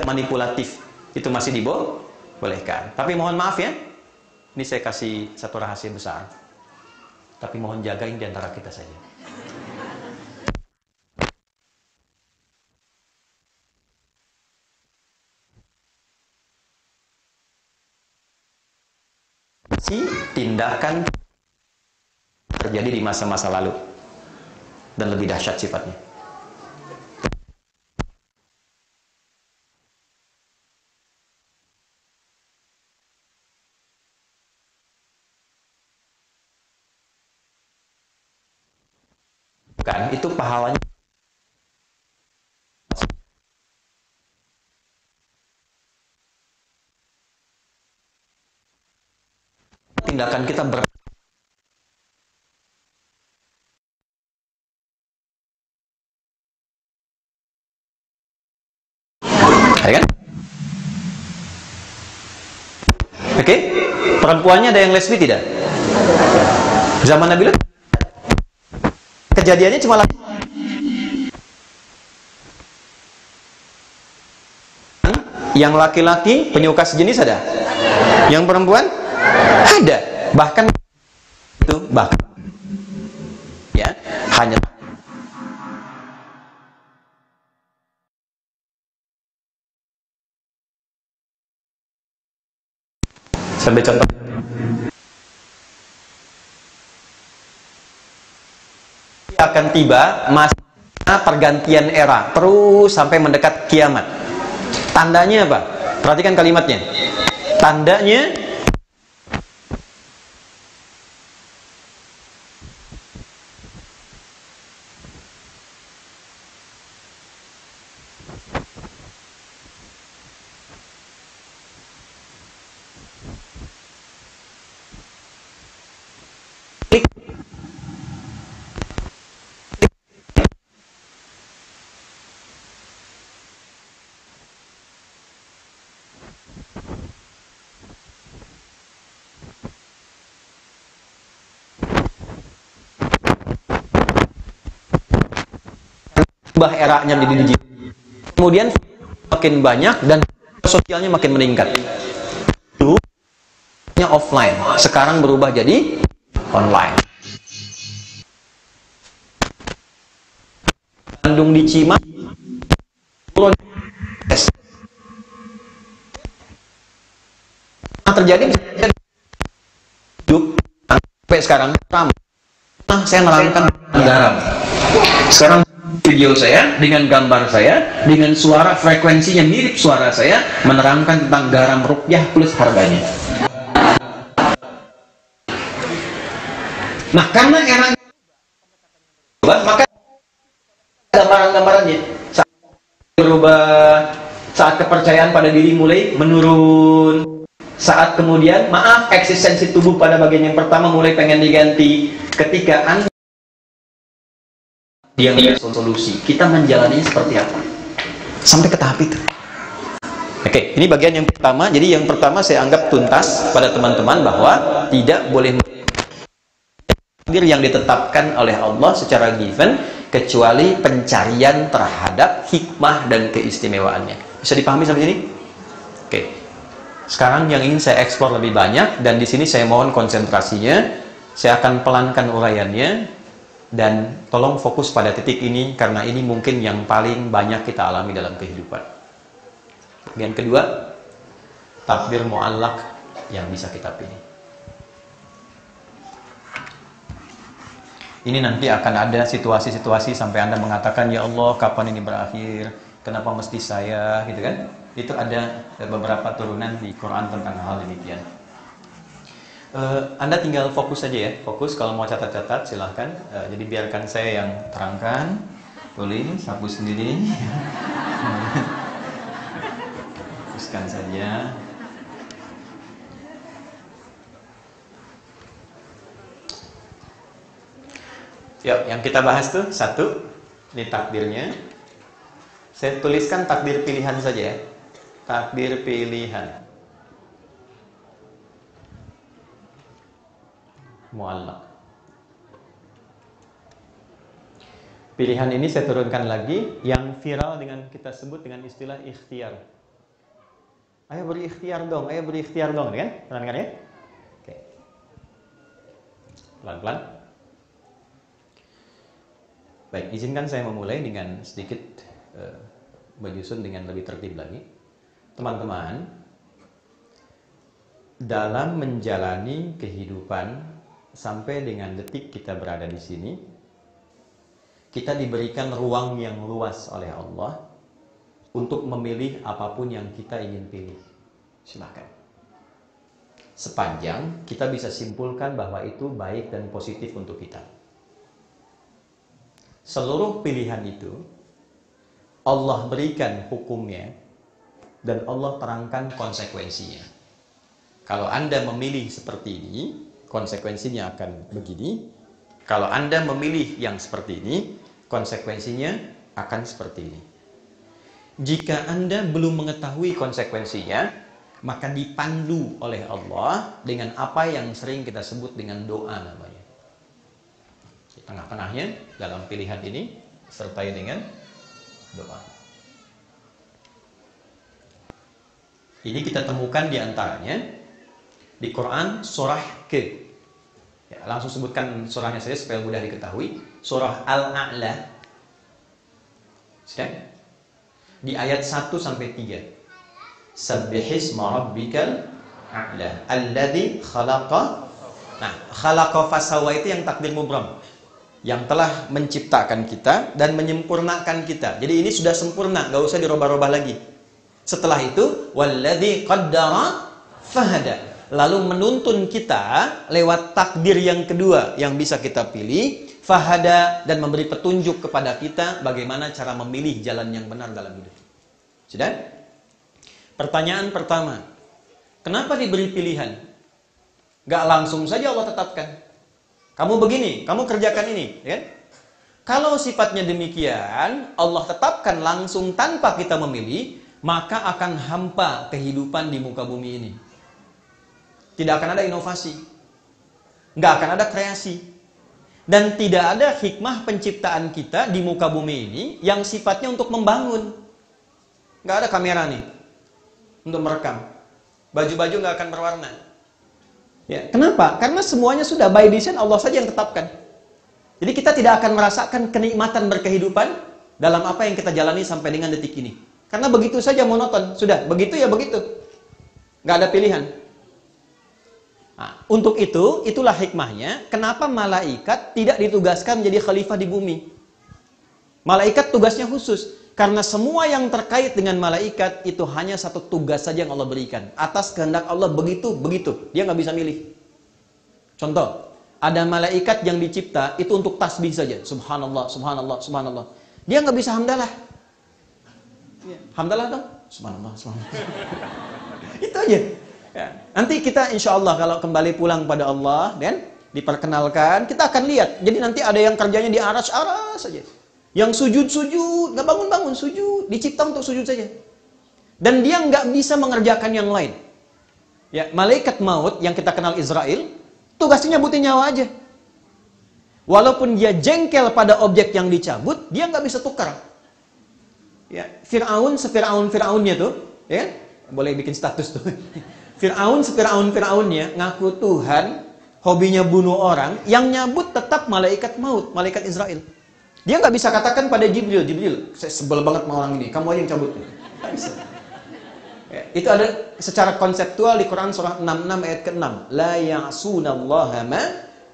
Manipulatif itu masih dibolehkan. Tapi mohon maaf ya, ini saya kasih satu rahasia besar. Tapi mohon jagain di antara kita saja. Tindakan terjadi di masa-masa lalu dan lebih dahsyat sifatnya. Bukan, itu pahalanya tindakan kita ya kan? Oke, perempuannya ada yang lesbi tidak? Zaman Nabi Lut kejadiannya cuma yang laki-laki penyuka sejenis ada, yang perempuan ada, bahkan itu ya hanya Sampai contoh. Akan tiba masa pergantian era terus sampai mendekat kiamat. Tandanya apa? Perhatikan kalimatnya. Tandanya berubah eranya di digital. Kemudian makin banyak dan sosialnya makin meningkat. Dulu offline, sekarang berubah jadi online. Bandung di Cimahi, terjadi hidup sampai sekarang ramai. Nah, saya menerangkan garam. Sekarang video saya dengan gambar saya dengan suara frekuensinya mirip suara saya menerangkan tentang garam rupiah plus harganya. Nah, karena era maka gambaran-gambarannya saat berubah, saat kepercayaan pada diri mulai menurun, saat kemudian eksistensi tubuh pada bagian yang pertama mulai pengen diganti. Ketika Anda dia nggak solusi, kita menjalaninya seperti apa sampai ke tahap itu. Oke, ini bagian yang pertama. Jadi yang pertama saya anggap tuntas pada teman-teman bahwa tidak boleh takdir yang ditetapkan oleh Allah secara given kecuali pencarian terhadap hikmah dan keistimewaannya. Bisa dipahami sampai sini? Oke. Sekarang yang ingin saya eksplor lebih banyak dan di sini saya mohon konsentrasinya. Saya akan pelankan uraiannya dan tolong fokus pada titik ini karena ini mungkin yang paling banyak kita alami dalam kehidupan. Yang kedua, takdir mu'allaq yang bisa kita pilih. Ini nanti akan ada situasi-situasi sampai Anda mengatakan, ya Allah, kapan ini berakhir? Kenapa mesti saya? Gitu kan? Itu ada beberapa turunan di Quran tentang hal demikian. Anda tinggal fokus saja ya. Fokus, kalau mau catat-catat silahkan. Jadi biarkan saya yang terangkan. Tulis, sapu sendiri. Fokuskan saja. Yuk, yang kita bahas tuh satu, ini takdirnya. Saya tuliskan takdir pilihan saja ya. Takdir pilihan. Mu'allaq. Pilihan ini saya turunkan lagi yang viral dengan kita sebut dengan istilah ikhtiar. Ayo beri ikhtiar dong, ayo beri ikhtiar dong, kan? Perhatikan ya. Oke. Pelan-pelan. Baik, izinkan saya memulai dengan sedikit menyusun dengan lebih tertib lagi. Teman-teman, dalam menjalani kehidupan sampai dengan detik kita berada di sini, kita diberikan ruang yang luas oleh Allah untuk memilih apapun yang kita ingin pilih. Silakan. Sepanjang kita bisa simpulkan bahwa itu baik dan positif untuk kita. Seluruh pilihan itu Allah berikan hukumnya dan Allah terangkan konsekuensinya. Kalau Anda memilih seperti ini, konsekuensinya akan begini. Kalau Anda memilih yang seperti ini, konsekuensinya akan seperti ini. Jika Anda belum mengetahui konsekuensinya, maka dipandu oleh Allah dengan apa yang sering kita sebut dengan doa namanya. Di tengah-tengahnya dalam pilihan ini sertai dengan doa. Ini kita temukan di antaranya di Quran surah ke. Ya, langsung sebutkan surahnya saja supaya mudah diketahui. Surah Al-A'la. Sudah? Di ayat 1 sampai 3. Sabbihisma rabbikal fa'ala. Alladzi khalaqa. Nah, khalaqa fasawa itu yang takdir mubram. Yang telah menciptakan kita dan menyempurnakan kita. Jadi ini sudah sempurna, nggak usah dirubah-rubah lagi. Setelah itu, walladzi qaddara fahada. Lalu menuntun kita lewat takdir yang kedua yang bisa kita pilih, fahada, dan memberi petunjuk kepada kita bagaimana cara memilih jalan yang benar dalam hidup. Sudah? Pertanyaan pertama, kenapa diberi pilihan? Gak langsung saja Allah tetapkan. Kamu begini, kamu kerjakan ini, ya? Kalau sifatnya demikian, Allah tetapkan langsung tanpa kita memilih, maka akan hampa kehidupan di muka bumi ini. Tidak akan ada inovasi, nggak akan ada kreasi, dan tidak ada hikmah penciptaan kita di muka bumi ini yang sifatnya untuk membangun. Nggak ada kamera nih untuk merekam, baju-baju nggak akan berwarna. Ya, kenapa? Karena semuanya sudah by design, Allah saja yang tetapkan. Jadi kita tidak akan merasakan kenikmatan berkehidupan dalam apa yang kita jalani sampai dengan detik ini. Karena begitu saja monoton. Sudah, begitu ya begitu. Nggak ada pilihan. Nah, untuk itu, itulah hikmahnya kenapa malaikat tidak ditugaskan menjadi khalifah di bumi. Malaikat tugasnya khusus. Karena semua yang terkait dengan malaikat itu hanya satu tugas saja yang Allah berikan. Atas kehendak Allah begitu. Dia nggak bisa milih. Contoh, ada malaikat yang dicipta itu untuk tasbih saja. Subhanallah, subhanallah, subhanallah. Dia nggak bisa hamdalah. Hamdalah dong. Subhanallah, subhanallah. Itu aja. Ya. Nanti kita insya Allah kalau kembali pulang pada Allah dan diperkenalkan, kita akan lihat. Jadi nanti ada yang kerjanya di aras saja. Yang sujud, nggak bangun-bangun, sujud. Dicipta untuk sujud saja. Dan dia nggak bisa mengerjakan yang lain. Ya, malaikat maut yang kita kenal Israel, tugasnya nyabutin nyawa aja. Walaupun dia jengkel pada objek yang dicabut, dia nggak bisa tukar. Ya, Fir'aunnya tuh, ya, boleh bikin status tuh. Fir'aunnya ngaku Tuhan, hobinya bunuh orang, yang nyabut tetap malaikat maut, malaikat Israel. Dia nggak bisa katakan pada Jibril, saya sebel banget sama orang ini, kamu aja yang cabut. Nggak bisa. Ya, itu ada secara konseptual di Quran surah 66 ayat ke-6. La ya'sunallaha ma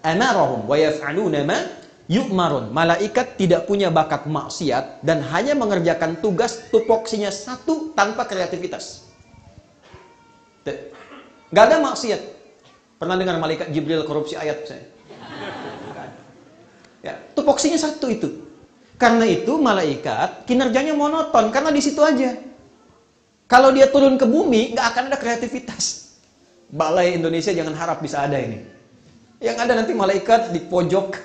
amarahum wa yaf'aluna ma yu'marun. Malaikat tidak punya bakat maksiat dan hanya mengerjakan tugas tupoksinya satu tanpa kreativitas. Nggak ada maksiat. Pernah dengar malaikat Jibril korupsi ayat saya? Ya, tupoksinya satu itu. Karena itu malaikat kinerjanya monoton karena di situ aja. Kalau dia turun ke bumi nggak akan ada kreativitas. Balai Indonesia jangan harap bisa ada ini. Yang ada nanti malaikat di pojok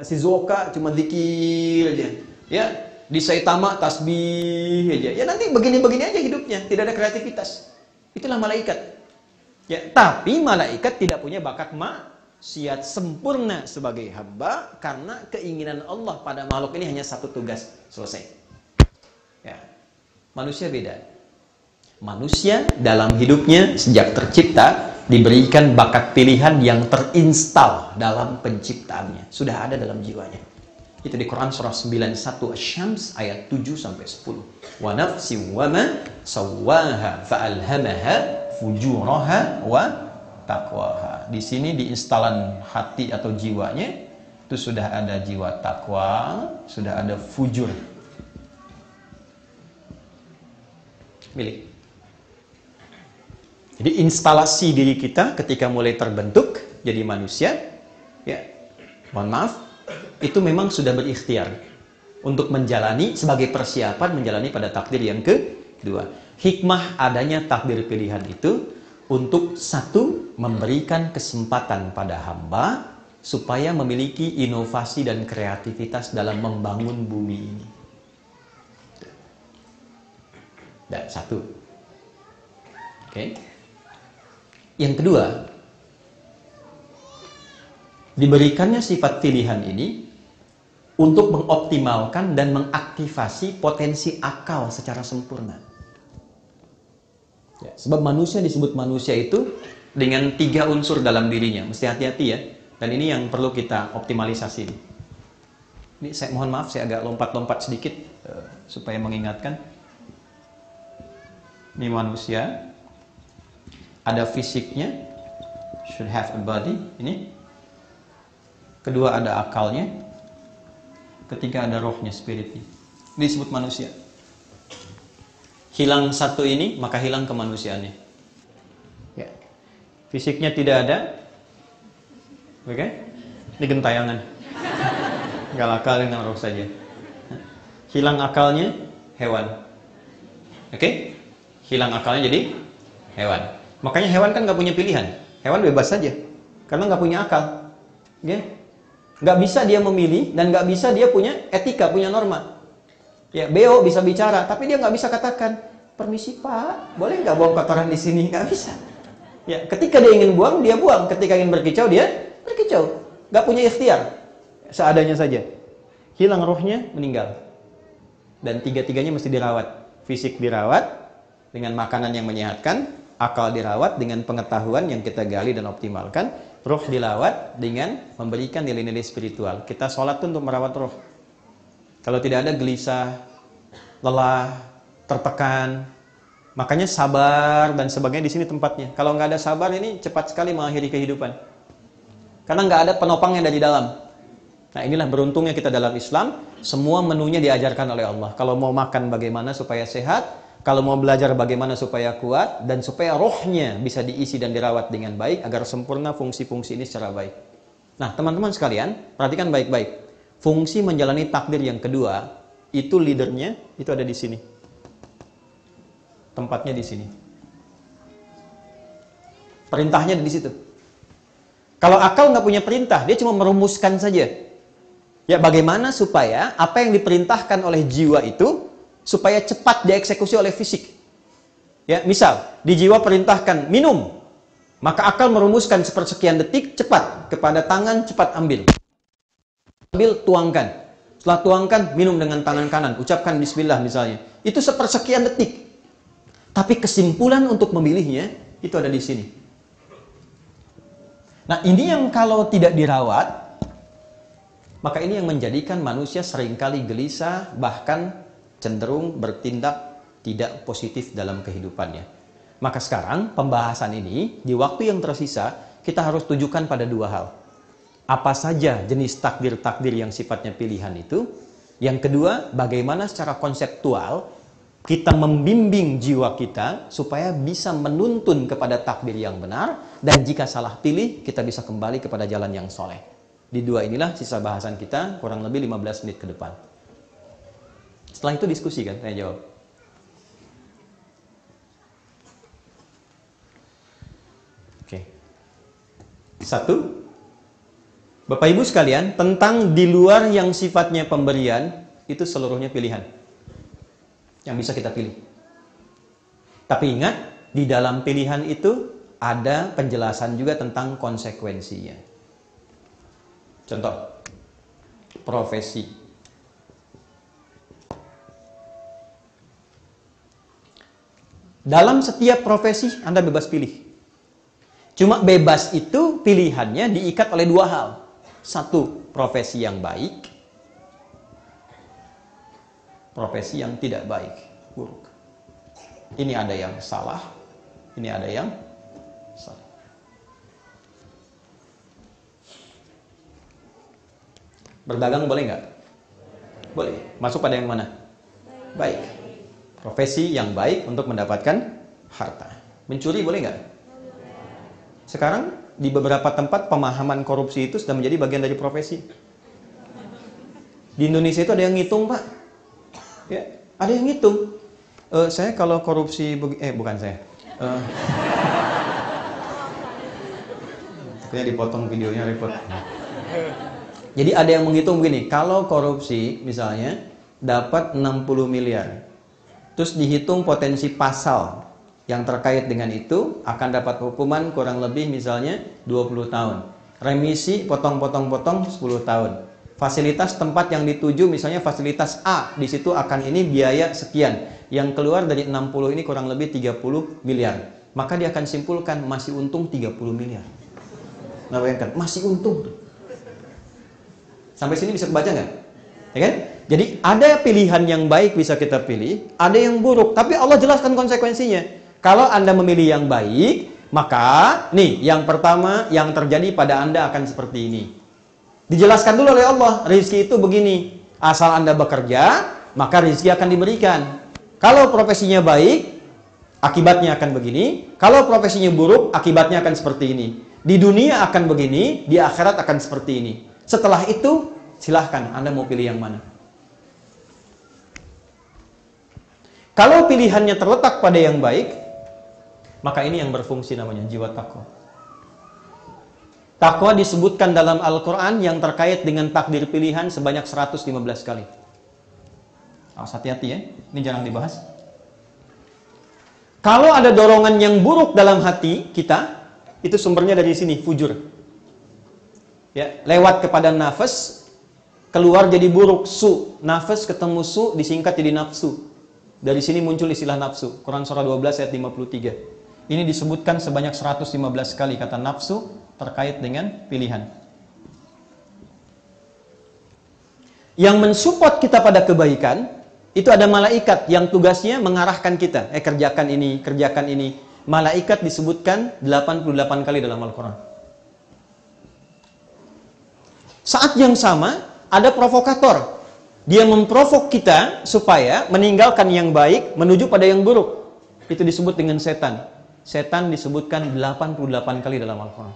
Shizuoka cuma zikir aja. Ya, di Saitama tasbih aja. Ya nanti begini-begini aja hidupnya, tidak ada kreativitas. Itulah malaikat. Ya, tapi malaikat tidak punya bakat maksiat, sempurna sebagai hamba karena keinginan Allah pada makhluk ini hanya satu tugas, selesai. Ya. Manusia beda. Manusia dalam hidupnya sejak tercipta diberikan bakat pilihan yang terinstal dalam penciptaannya, sudah ada dalam jiwanya. Itu di Quran surah 91 Asy-Syams ayat 7 sampai 10. Wa nafsin wa ma sawwaha fa'alhamaha fujuraha wa taqwaha. Di sini di instalan hati atau jiwanya itu sudah ada jiwa takwa, sudah ada fujur. Milik. Jadi instalasi diri kita ketika mulai terbentuk jadi manusia, ya, mohon maaf, itu memang sudah berikhtiar untuk menjalani sebagai persiapan menjalani pada takdir yang kedua. Hikmah adanya takdir pilihan itu untuk satu, memberikan kesempatan pada hamba supaya memiliki inovasi dan kreativitas dalam membangun bumi ini. Dan satu. Oke. Yang kedua, diberikannya sifat pilihan ini untuk mengoptimalkan dan mengaktifasi potensi akal secara sempurna. Ya, sebab manusia disebut manusia itu dengan 3 unsur dalam dirinya. Mesti hati-hati ya. Dan ini yang perlu kita optimalisasi. Ini saya mohon maaf, saya agak lompat-lompat sedikit supaya mengingatkan. Ini manusia. ada fisiknya, should have a body, ini. Kedua ada akalnya. Ketiga ada rohnya, spiritnya. Ini disebut manusia. Hilang satu ini, maka hilang kemanusiaannya. Ya. Fisiknya tidak ada. Oke? Ini gentayangan. Nggak akal dengan roh saja. Hilang akalnya, hewan. Oke? Hilang akalnya jadi hewan. Makanya hewan kan nggak punya pilihan. Hewan bebas saja. Karena nggak punya akal. Ya? Nggak bisa dia memilih dan nggak bisa dia punya etika, punya norma. Ya, beo bisa bicara, tapi dia nggak bisa katakan, permisi Pak, boleh nggak buang kotoran di sini? Nggak bisa. Ya, ketika dia ingin buang, dia buang. Ketika ingin berkicau, dia berkicau. Nggak punya ikhtiar, seadanya saja. Hilang rohnya, meninggal. Dan tiga-tiganya mesti dirawat. Fisik dirawat dengan makanan yang menyehatkan, akal dirawat dengan pengetahuan yang kita gali dan optimalkan, roh dilawat dengan memberikan nilai-nilai spiritual. Kita sholat tuh untuk merawat roh. Kalau tidak ada gelisah, lelah, tertekan, makanya sabar dan sebagainya di sini tempatnya. Kalau nggak ada sabar ini cepat sekali mengakhiri kehidupan. Karena nggak ada penopangnya dari dalam. Nah inilah beruntungnya kita dalam Islam, semua menunya diajarkan oleh Allah. Kalau mau makan bagaimana supaya sehat, kalau mau belajar bagaimana supaya kuat, dan supaya rohnya bisa diisi dan dirawat dengan baik, agar sempurna fungsi-fungsi ini secara baik. Nah teman-teman sekalian, perhatikan baik-baik. Fungsi menjalani takdir yang kedua, itu leadernya, itu ada di sini. Tempatnya di sini. Perintahnya di situ. Kalau akal nggak punya perintah, dia cuma merumuskan saja. Ya bagaimana supaya apa yang diperintahkan oleh jiwa itu, supaya cepat dieksekusi oleh fisik. Ya, misal, di jiwa perintahkan minum, maka akal merumuskan sepersekian detik, cepat, kepada tangan, cepat ambil. Ambil, tuangkan. Setelah tuangkan, minum dengan tangan kanan. Ucapkan bismillah misalnya. Itu sepersekian detik. Tapi kesimpulan untuk memilihnya, itu ada di sini. Nah, ini yang kalau tidak dirawat, maka ini yang menjadikan manusia seringkali gelisah, bahkan cenderung bertindak tidak positif dalam kehidupannya. Maka sekarang, pembahasan ini, di waktu yang tersisa, kita harus tujukan pada dua hal. Apa saja jenis takdir-takdir yang sifatnya pilihan itu. Yang kedua, bagaimana secara konseptual kita membimbing jiwa kita supaya bisa menuntun kepada takdir yang benar, dan jika salah pilih, kita bisa kembali kepada jalan yang soleh. Di dua inilah sisa bahasan kita, kurang lebih 15 menit ke depan. Setelah itu diskusi kan, saya jawab. Oke. Satu, Bapak Ibu sekalian, tentang di luar yang sifatnya pemberian, itu seluruhnya pilihan. Yang bisa kita pilih. Tapi ingat, di dalam pilihan itu ada penjelasan juga tentang konsekuensinya. Contoh, profesi. Dalam setiap profesi, Anda bebas pilih. Cuma bebas itu pilihannya diikat oleh dua hal. Satu, profesi yang baik. Profesi yang tidak baik, buruk. Ini ada yang salah, ini ada yang salah. Berdagang boleh nggak? Boleh. Masuk pada yang mana? Baik. Profesi yang baik untuk mendapatkan harta. Mencuri boleh nggak? Sekarang di beberapa tempat pemahaman korupsi itu sudah menjadi bagian dari profesi. Di Indonesia itu ada yang ngitung, Pak. Ya, ada yang ngitung. Saya kalau korupsi, bukan saya. Takutnya dipotong videonya, repot. Jadi ada yang menghitung begini, kalau korupsi misalnya dapat 60 miliar. Terus dihitung potensi pasal yang terkait dengan itu, akan dapat hukuman kurang lebih misalnya 20 tahun. Remisi potong-potong-potong 10 tahun. Fasilitas tempat yang dituju misalnya fasilitas A, di situ akan ini biaya sekian. Yang keluar dari 60 ini kurang lebih 30 miliar. Maka dia akan simpulkan masih untung 30 miliar. Nah, bayangkan, masih untung. Sampai sini bisa kebaca nggak? Ya kan? Jadi ada pilihan yang baik bisa kita pilih, ada yang buruk. Tapi Allah jelaskan konsekuensinya. Kalau Anda memilih yang baik, Maka, nih, yang pertama yang terjadi pada Anda akan seperti ini. Dijelaskan dulu oleh Allah, rezeki itu begini. Asal Anda bekerja, maka rezeki akan diberikan. Kalau profesinya baik, akibatnya akan begini. Kalau profesinya buruk, akibatnya akan seperti ini. Di dunia akan begini, di akhirat akan seperti ini. Setelah itu, silahkan Anda mau pilih yang mana. Kalau pilihannya terletak pada yang baik, maka ini yang berfungsi namanya jiwa takwa. Takwa disebutkan dalam Al-Quran yang terkait dengan takdir pilihan sebanyak 115 kali. Awas, hati-hati ya, ini jarang dibahas. Kalau ada dorongan yang buruk dalam hati kita, itu sumbernya dari sini, fujur. Ya, lewat kepada nafas, keluar jadi buruk, su. Nafas ketemu su, disingkat jadi nafsu. Dari sini muncul istilah nafsu. Quran surah 12 ayat 53. Ini disebutkan sebanyak 115 kali kata nafsu terkait dengan pilihan. Yang mensupport kita pada kebaikan, itu ada malaikat yang tugasnya mengarahkan kita. Kerjakan ini, kerjakan ini. Malaikat disebutkan 88 kali dalam Al-Quran. Saat yang sama, ada provokator. Dia memprovok kita supaya meninggalkan yang baik menuju pada yang buruk. Itu disebut dengan setan. Setan disebutkan 88 kali dalam Al-Quran.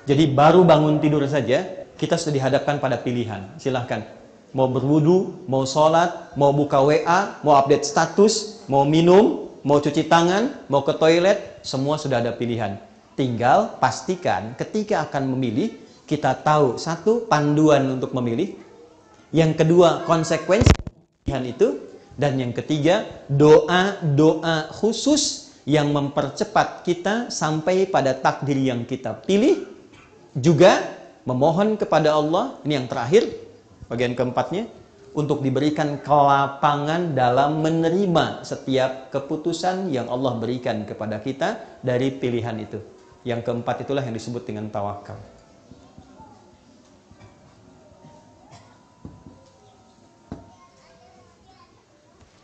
Jadi baru bangun tidur saja, kita sudah dihadapkan pada pilihan. Silahkan. Mau berwudu, mau sholat, mau buka WA, mau update status, mau minum, mau cuci tangan, mau ke toilet, semua sudah ada pilihan. Tinggal pastikan ketika akan memilih, kita tahu satu, panduan untuk memilih. Yang kedua, konsekuensi pilihan itu. Dan yang ketiga, doa-doa khusus yang mempercepat kita sampai pada takdir yang kita pilih. Juga memohon kepada Allah, ini yang terakhir, bagian keempatnya, untuk diberikan kelapangan dalam menerima setiap keputusan yang Allah berikan kepada kita dari pilihan itu. Yang keempat itulah yang disebut dengan tawakal.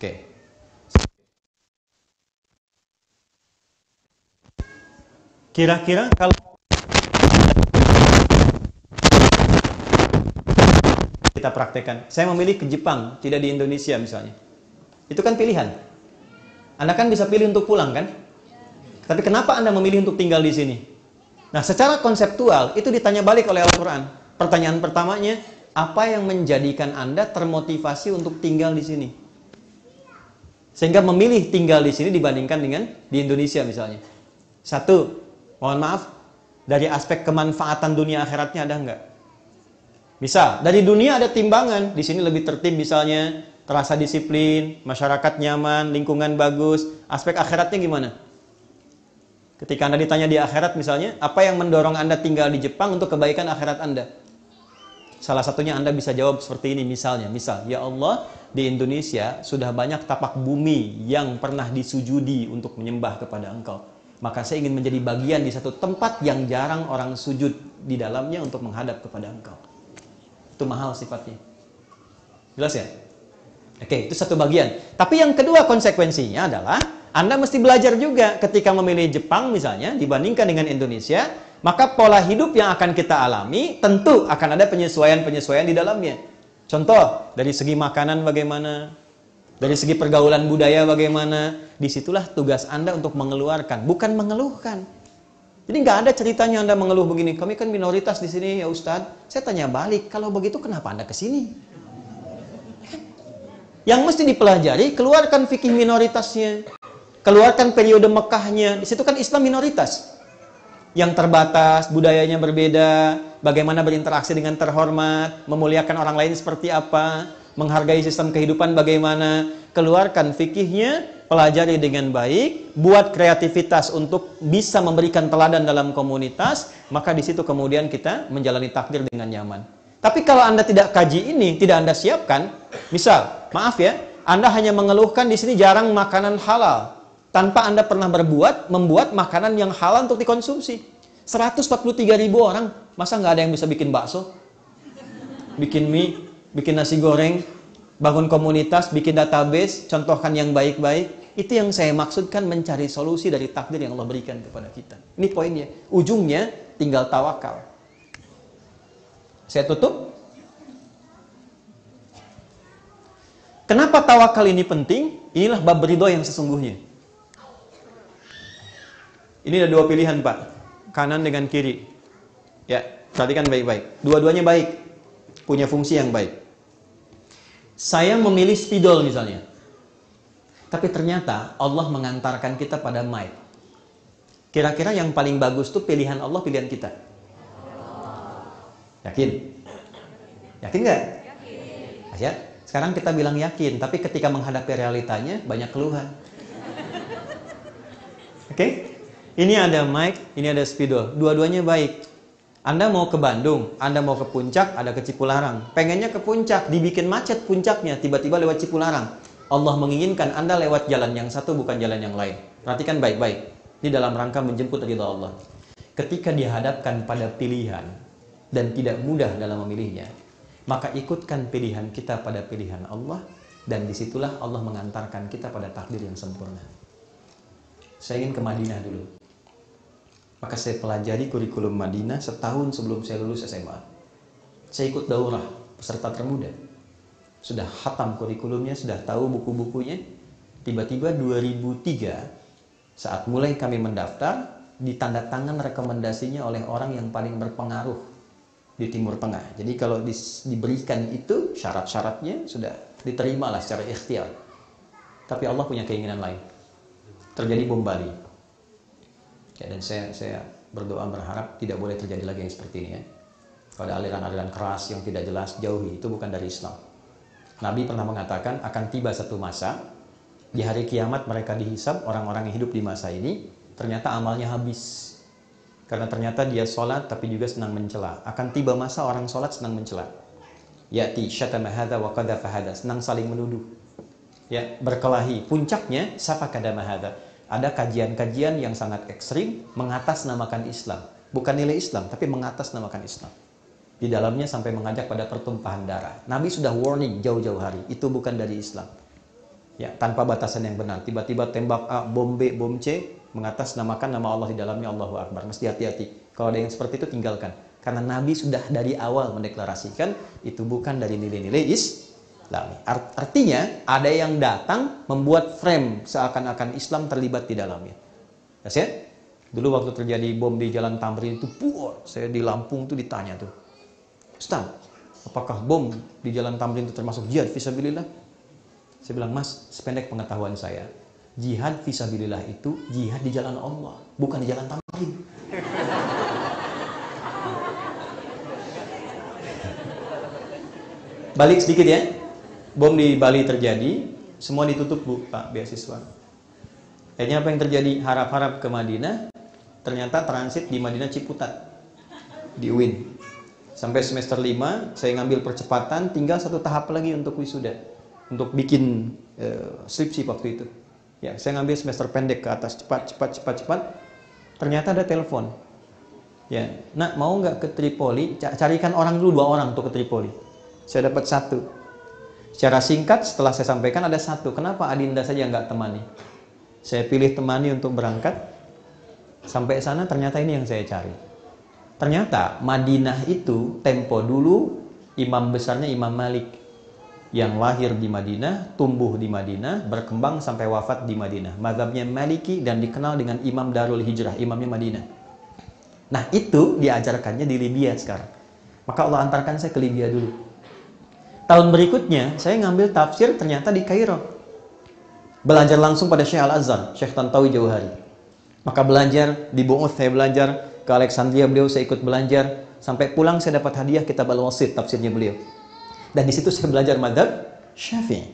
Oke. Kira-kira kalau kita praktekkan, saya memilih ke Jepang, tidak di Indonesia misalnya. Itu kan pilihan. Anda kan bisa pilih untuk pulang kan? Tapi kenapa Anda memilih untuk tinggal di sini? Nah, secara konseptual itu ditanya balik oleh Al-Quran. Pertanyaan pertamanya, apa yang menjadikan Anda termotivasi untuk tinggal di sini? Sehingga memilih tinggal di sini dibandingkan dengan di Indonesia misalnya. Satu, mohon maaf, dari aspek kemanfaatan dunia akhiratnya ada enggak? Misal, dari dunia ada timbangan, di sini lebih tertib misalnya, terasa disiplin, masyarakat nyaman, lingkungan bagus. Aspek akhiratnya gimana? Ketika Anda ditanya di akhirat misalnya, apa yang mendorong Anda tinggal di Jepang untuk kebaikan akhirat Anda? Salah satunya Anda bisa jawab seperti ini misalnya. Misal, ya Allah, di Indonesia sudah banyak tapak bumi yang pernah disujudi untuk menyembah kepada Engkau. Maka saya ingin menjadi bagian di satu tempat yang jarang orang sujud di dalamnya untuk menghadap kepada Engkau. Itu mahal sifatnya. Jelas ya? Oke, itu satu bagian. Tapi yang kedua konsekuensinya adalah Anda mesti belajar juga ketika memilih Jepang misalnya dibandingkan dengan Indonesia, maka pola hidup yang akan kita alami tentu akan ada penyesuaian-penyesuaian di dalamnya. Contoh, dari segi makanan bagaimana, dari segi pergaulan budaya bagaimana, disitulah tugas Anda untuk mengeluarkan, bukan mengeluhkan. Jadi nggak ada ceritanya Anda mengeluh begini, kami kan minoritas di sini ya Ustadz. Saya tanya balik, kalau begitu kenapa Anda ke sini? Yang mesti dipelajari, keluarkan fikih minoritasnya, keluarkan periode Mekahnya. Di situ kan Islam minoritas. Yang terbatas, budayanya berbeda, bagaimana berinteraksi dengan terhormat, memuliakan orang lain seperti apa, menghargai sistem kehidupan bagaimana, keluarkan fikihnya, pelajari dengan baik, buat kreativitas untuk bisa memberikan teladan dalam komunitas, maka di situ kemudian kita menjalani takdir dengan nyaman. Tapi kalau Anda tidak kaji ini, tidak Anda siapkan, misal, maaf ya, Anda hanya mengeluhkan di sini jarang makanan halal, tanpa Anda pernah membuat makanan yang halal untuk dikonsumsi. 143.000 orang, masa nggak ada yang bisa bikin bakso? Bikin mie, bikin nasi goreng, bangun komunitas, bikin database, contohkan yang baik-baik. Itu yang saya maksudkan mencari solusi dari takdir yang Allah berikan kepada kita. Ini poinnya. Ujungnya tinggal tawakal. Saya tutup. Kenapa tawakal ini penting? Inilah bab ridho yang sesungguhnya. Ini ada dua pilihan, Pak. Kanan dengan kiri. Ya, perhatikan baik-baik. Dua-duanya baik. Punya fungsi yang baik. Saya memilih spidol misalnya. Tapi ternyata Allah mengantarkan kita pada mic. Kira-kira yang paling bagus tuh pilihan Allah, pilihan kita. Yakin? Yakin nggak? Yakin. Ya? Sekarang kita bilang yakin, tapi ketika menghadapi realitanya banyak keluhan. Oke? Ini ada mic, ini ada spidol. Dua-duanya baik. Anda mau ke Bandung, Anda mau ke puncak, ada ke Cipularang. Pengennya ke puncak, dibikin macet puncaknya, tiba-tiba lewat Cipularang. Allah menginginkan Anda lewat jalan yang satu, bukan jalan yang lain. Perhatikan baik-baik. Ini dalam rangka menjemput ridha Allah. Ketika dihadapkan pada pilihan dan tidak mudah dalam memilihnya, maka ikutkan pilihan kita pada pilihan Allah, dan disitulah Allah mengantarkan kita pada takdir yang sempurna. Saya ingin ke Madinah dulu. Maka saya pelajari kurikulum Madinah setahun sebelum saya lulus SMA. Saya ikut daurah peserta termuda. Sudah khatam kurikulumnya, sudah tahu buku-bukunya. Tiba-tiba 2003, saat mulai kami mendaftar, ditanda tangan rekomendasinya oleh orang yang paling berpengaruh di Timur Tengah. Jadi kalau diberikan itu, syarat-syaratnya sudah diterimalah secara ikhtiar. Tapi Allah punya keinginan lain. Terjadi bom Bali. Ya, dan saya berdoa berharap tidak boleh terjadi lagi yang seperti ini ya. Kalau ada aliran-aliran keras yang tidak jelas, jauhi. Itu bukan dari Islam. Nabi pernah mengatakan akan tiba satu masa, di hari kiamat mereka dihisab, orang-orang yang hidup di masa ini, ternyata amalnya habis. Karena ternyata dia sholat tapi juga senang mencela. Akan tiba masa orang sholat senang mencela. Ya'ti syatama hadza wa qadhafa hadza, senang saling menuduh. Ya, berkelahi. Puncaknya safakadama hadza. Ada kajian-kajian yang sangat ekstrim mengatasnamakan Islam. Bukan nilai Islam, tapi mengatasnamakan Islam. Di dalamnya sampai mengajak pada pertumpahan darah. Nabi sudah warning jauh-jauh hari. Itu bukan dari Islam. Ya, tanpa batasan yang benar. Tiba-tiba tembak A, bom B, bom C, mengatasnamakan nama Allah di dalamnya, Allahu Akbar. Mesti hati-hati. Kalau ada yang seperti itu, tinggalkan. Karena Nabi sudah dari awal mendeklarasikan, itu bukan dari nilai-nilai Islam. Artinya ada yang datang membuat frame seakan-akan Islam terlibat di dalamnya. Ya? Dulu waktu terjadi bom di Jalan Tamrin itu, saya di Lampung tuh ditanya tuh, Ustaz, apakah bom di Jalan Tamrin itu termasuk jihad fisabilillah? Saya bilang, Mas, sependek pengetahuan saya, jihad fisabilillah itu jihad di jalan Allah, bukan di Jalan Tamrin. Balik sedikit ya. Bom di Bali terjadi, semua ditutup Bu, Pak, beasiswa. Akhirnya apa yang terjadi? Harap-harap ke Madinah, ternyata transit di Madinah Ciputat, di UIN. Sampai semester 5, saya ngambil percepatan, tinggal satu tahap lagi untuk wisuda. Untuk bikin skripsi waktu itu. Ya, saya ngambil semester pendek ke atas, cepat. Ternyata ada telepon. Ya, nak mau nggak ke Tripoli? Carikan orang dulu, 2 orang untuk ke Tripoli. Saya dapat 1. Secara singkat setelah saya sampaikan ada 1. Kenapa Adinda saja nggak temani? Saya pilih temani untuk berangkat. Sampai sana ternyata ini yang saya cari. Ternyata Madinah itu tempo dulu imam besarnya Imam Malik. Yang lahir di Madinah, tumbuh di Madinah, berkembang sampai wafat di Madinah. Mazhabnya Maliki dan dikenal dengan Imam Darul Hijrah, imamnya Madinah. Nah itu diajarkannya di Libya sekarang. Maka Allah antarkan saya ke Libya dulu. Tahun berikutnya, saya ngambil tafsir ternyata di Kairo. Belajar langsung pada Syekh Al-Azhar, Syekh Tantawi Jauhari. Maka belajar, di Bu'uth saya belajar, ke Alexandria beliau saya ikut belajar. Sampai pulang saya dapat hadiah kitab Al-Wasit, tafsirnya beliau. Dan di situ saya belajar madhab Syafi'i.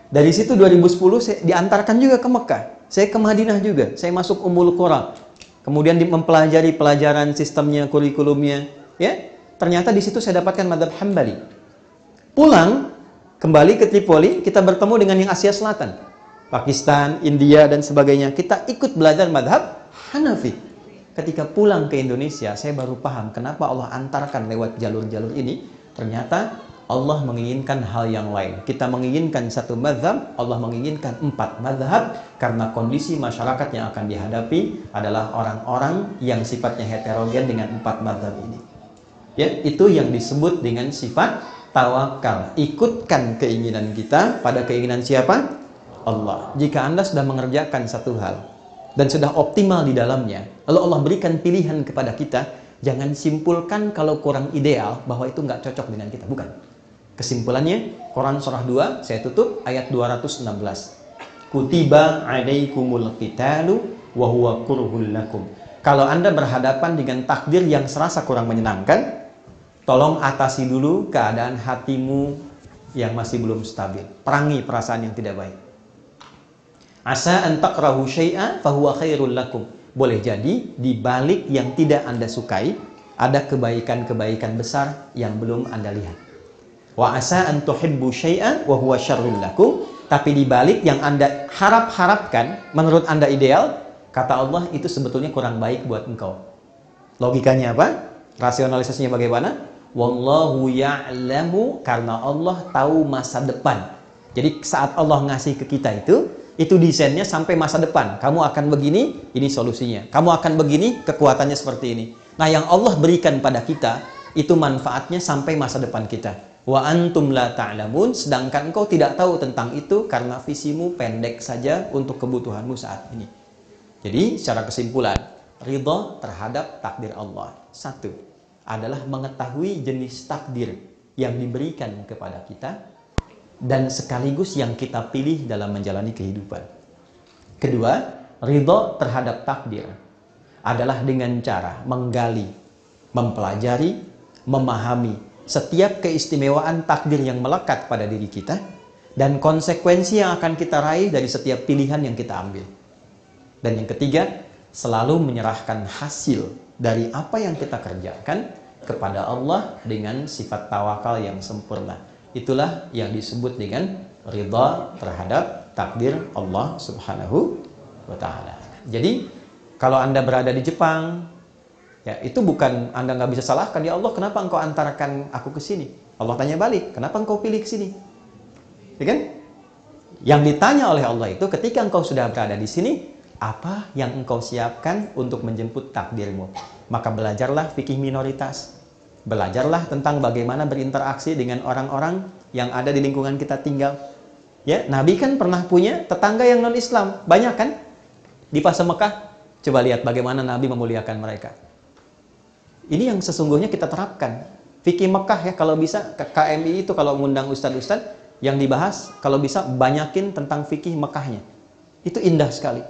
Dari situ 2010 saya diantarkan juga ke Mekah. Saya ke Madinah juga, saya masuk Ummul Qura. Kemudian mempelajari pelajaran sistemnya, kurikulumnya. Ya, ternyata di situ saya dapatkan madhab Hambali. Pulang, kembali ke Tripoli, kita bertemu dengan yang Asia Selatan. Pakistan, India, dan sebagainya. Kita ikut belajar madhab Hanafi. Ketika pulang ke Indonesia, saya baru paham kenapa Allah antarkan lewat jalur-jalur ini. Ternyata Allah menginginkan hal yang lain. Kita menginginkan satu mazhab, Allah menginginkan 4 mazhab, karena kondisi masyarakat yang akan dihadapi adalah orang-orang yang sifatnya heterogen dengan 4 mazhab ini. Ya, itu yang disebut dengan sifat tawakal. Ikutkan keinginan kita pada keinginan siapa? Allah. Jika Anda sudah mengerjakan satu hal dan sudah optimal di dalamnya, lalu Allah berikan pilihan kepada kita, jangan simpulkan kalau kurang ideal bahwa itu nggak cocok dengan kita. Bukan. Kesimpulannya, Quran surah 2, saya tutup ayat 216. Kutiba alaikumul qitalu wa huwa kurhul lakum. Kalau Anda berhadapan dengan takdir yang serasa kurang menyenangkan, tolong atasi dulu keadaan hatimu yang masih belum stabil. Perangi perasaan yang tidak baik. Asa an takrahu syai'a fa huwa khairul lakum. Boleh jadi di balik yang tidak Anda sukai ada kebaikan-kebaikan besar yang belum Anda lihat. Wa asa an tuhibbu syai'an wa huwa syarrul lakum. Tapi di balik yang Anda harapkan, menurut Anda ideal, kata Allah itu sebetulnya kurang baik buat engkau. Logikanya apa? Rasionalisasinya bagaimana? Wallahu ya'lamu, karena Allah tahu masa depan. Jadi saat Allah ngasih ke kita itu desainnya sampai masa depan. Kamu akan begini, ini solusinya. Kamu akan begini, kekuatannya seperti ini. Nah, yang Allah berikan pada kita itu manfaatnya sampai masa depan kita. Wa antum la ta'lamun, sedangkan engkau tidak tahu tentang itu karena visimu pendek saja untuk kebutuhanmu saat ini. Jadi, secara kesimpulan, ridha terhadap takdir Allah. 1 adalah mengetahui jenis takdir yang diberikan kepada kita dan sekaligus yang kita pilih dalam menjalani kehidupan. 2, ridha terhadap takdir adalah dengan cara menggali, mempelajari, memahami setiap keistimewaan takdir yang melekat pada diri kita dan konsekuensi yang akan kita raih dari setiap pilihan yang kita ambil. Dan yang 3, selalu menyerahkan hasil dari apa yang kita kerjakan kepada Allah dengan sifat tawakal yang sempurna. Itulah yang disebut dengan ridha terhadap takdir Allah Subhanahu wa ta'ala. Jadi, kalau Anda berada di Jepang, ya, itu bukan Anda nggak bisa salahkan, ya Allah, kenapa engkau antarkan aku ke sini? Allah tanya balik, kenapa engkau pilih ke sini? Ya kan? Yang ditanya oleh Allah itu, ketika engkau sudah berada di sini, apa yang engkau siapkan untuk menjemput takdirmu? Maka belajarlah fikih minoritas. Belajarlah tentang bagaimana berinteraksi dengan orang-orang yang ada di lingkungan kita tinggal. Ya, Nabi kan pernah punya tetangga yang non-Islam. Banyak kan? Di fase Mekah, coba lihat bagaimana Nabi memuliakan mereka. Ini yang sesungguhnya kita terapkan. Fikih Mekah ya, kalau bisa KMI itu kalau mengundang ustadz-ustadz yang dibahas, kalau bisa banyakin tentang fikih Mekahnya. Itu indah sekali.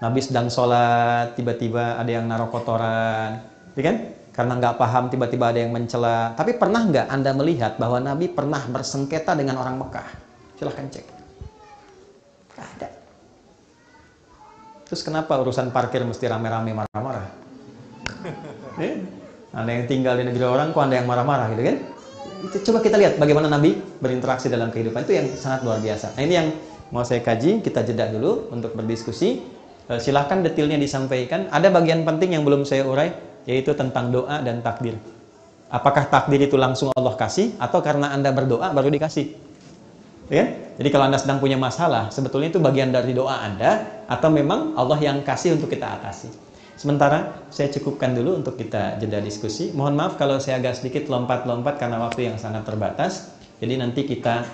Nabi sedang sholat, tiba-tiba ada yang naruh kotoran, ya kan? Karena nggak paham, tiba-tiba ada yang mencela. Tapi pernah nggak Anda melihat bahwa Nabi pernah bersengketa dengan orang Mekah? Silahkan cek. Nggak ada. Terus kenapa urusan parkir mesti rame-rame marah-marah? Anda yang tinggal di negeri orang, kok Anda yang marah-marah gitu kan? Itu coba kita lihat bagaimana Nabi berinteraksi dalam kehidupan. Itu yang sangat luar biasa. Nah, ini yang mau saya kaji, kita jeda dulu untuk berdiskusi. Silahkan detailnya disampaikan. Ada bagian penting yang belum saya urai, yaitu tentang doa dan takdir. Apakah takdir itu langsung Allah kasih, atau karena Anda berdoa baru dikasih? Ya? Jadi kalau Anda sedang punya masalah, sebetulnya itu bagian dari doa Anda, atau memang Allah yang kasih untuk kita atasi. Sementara saya cukupkan dulu untuk kita jeda diskusi. Mohon maaf kalau saya agak sedikit lompat-lompat karena waktu yang sangat terbatas. Jadi nanti kita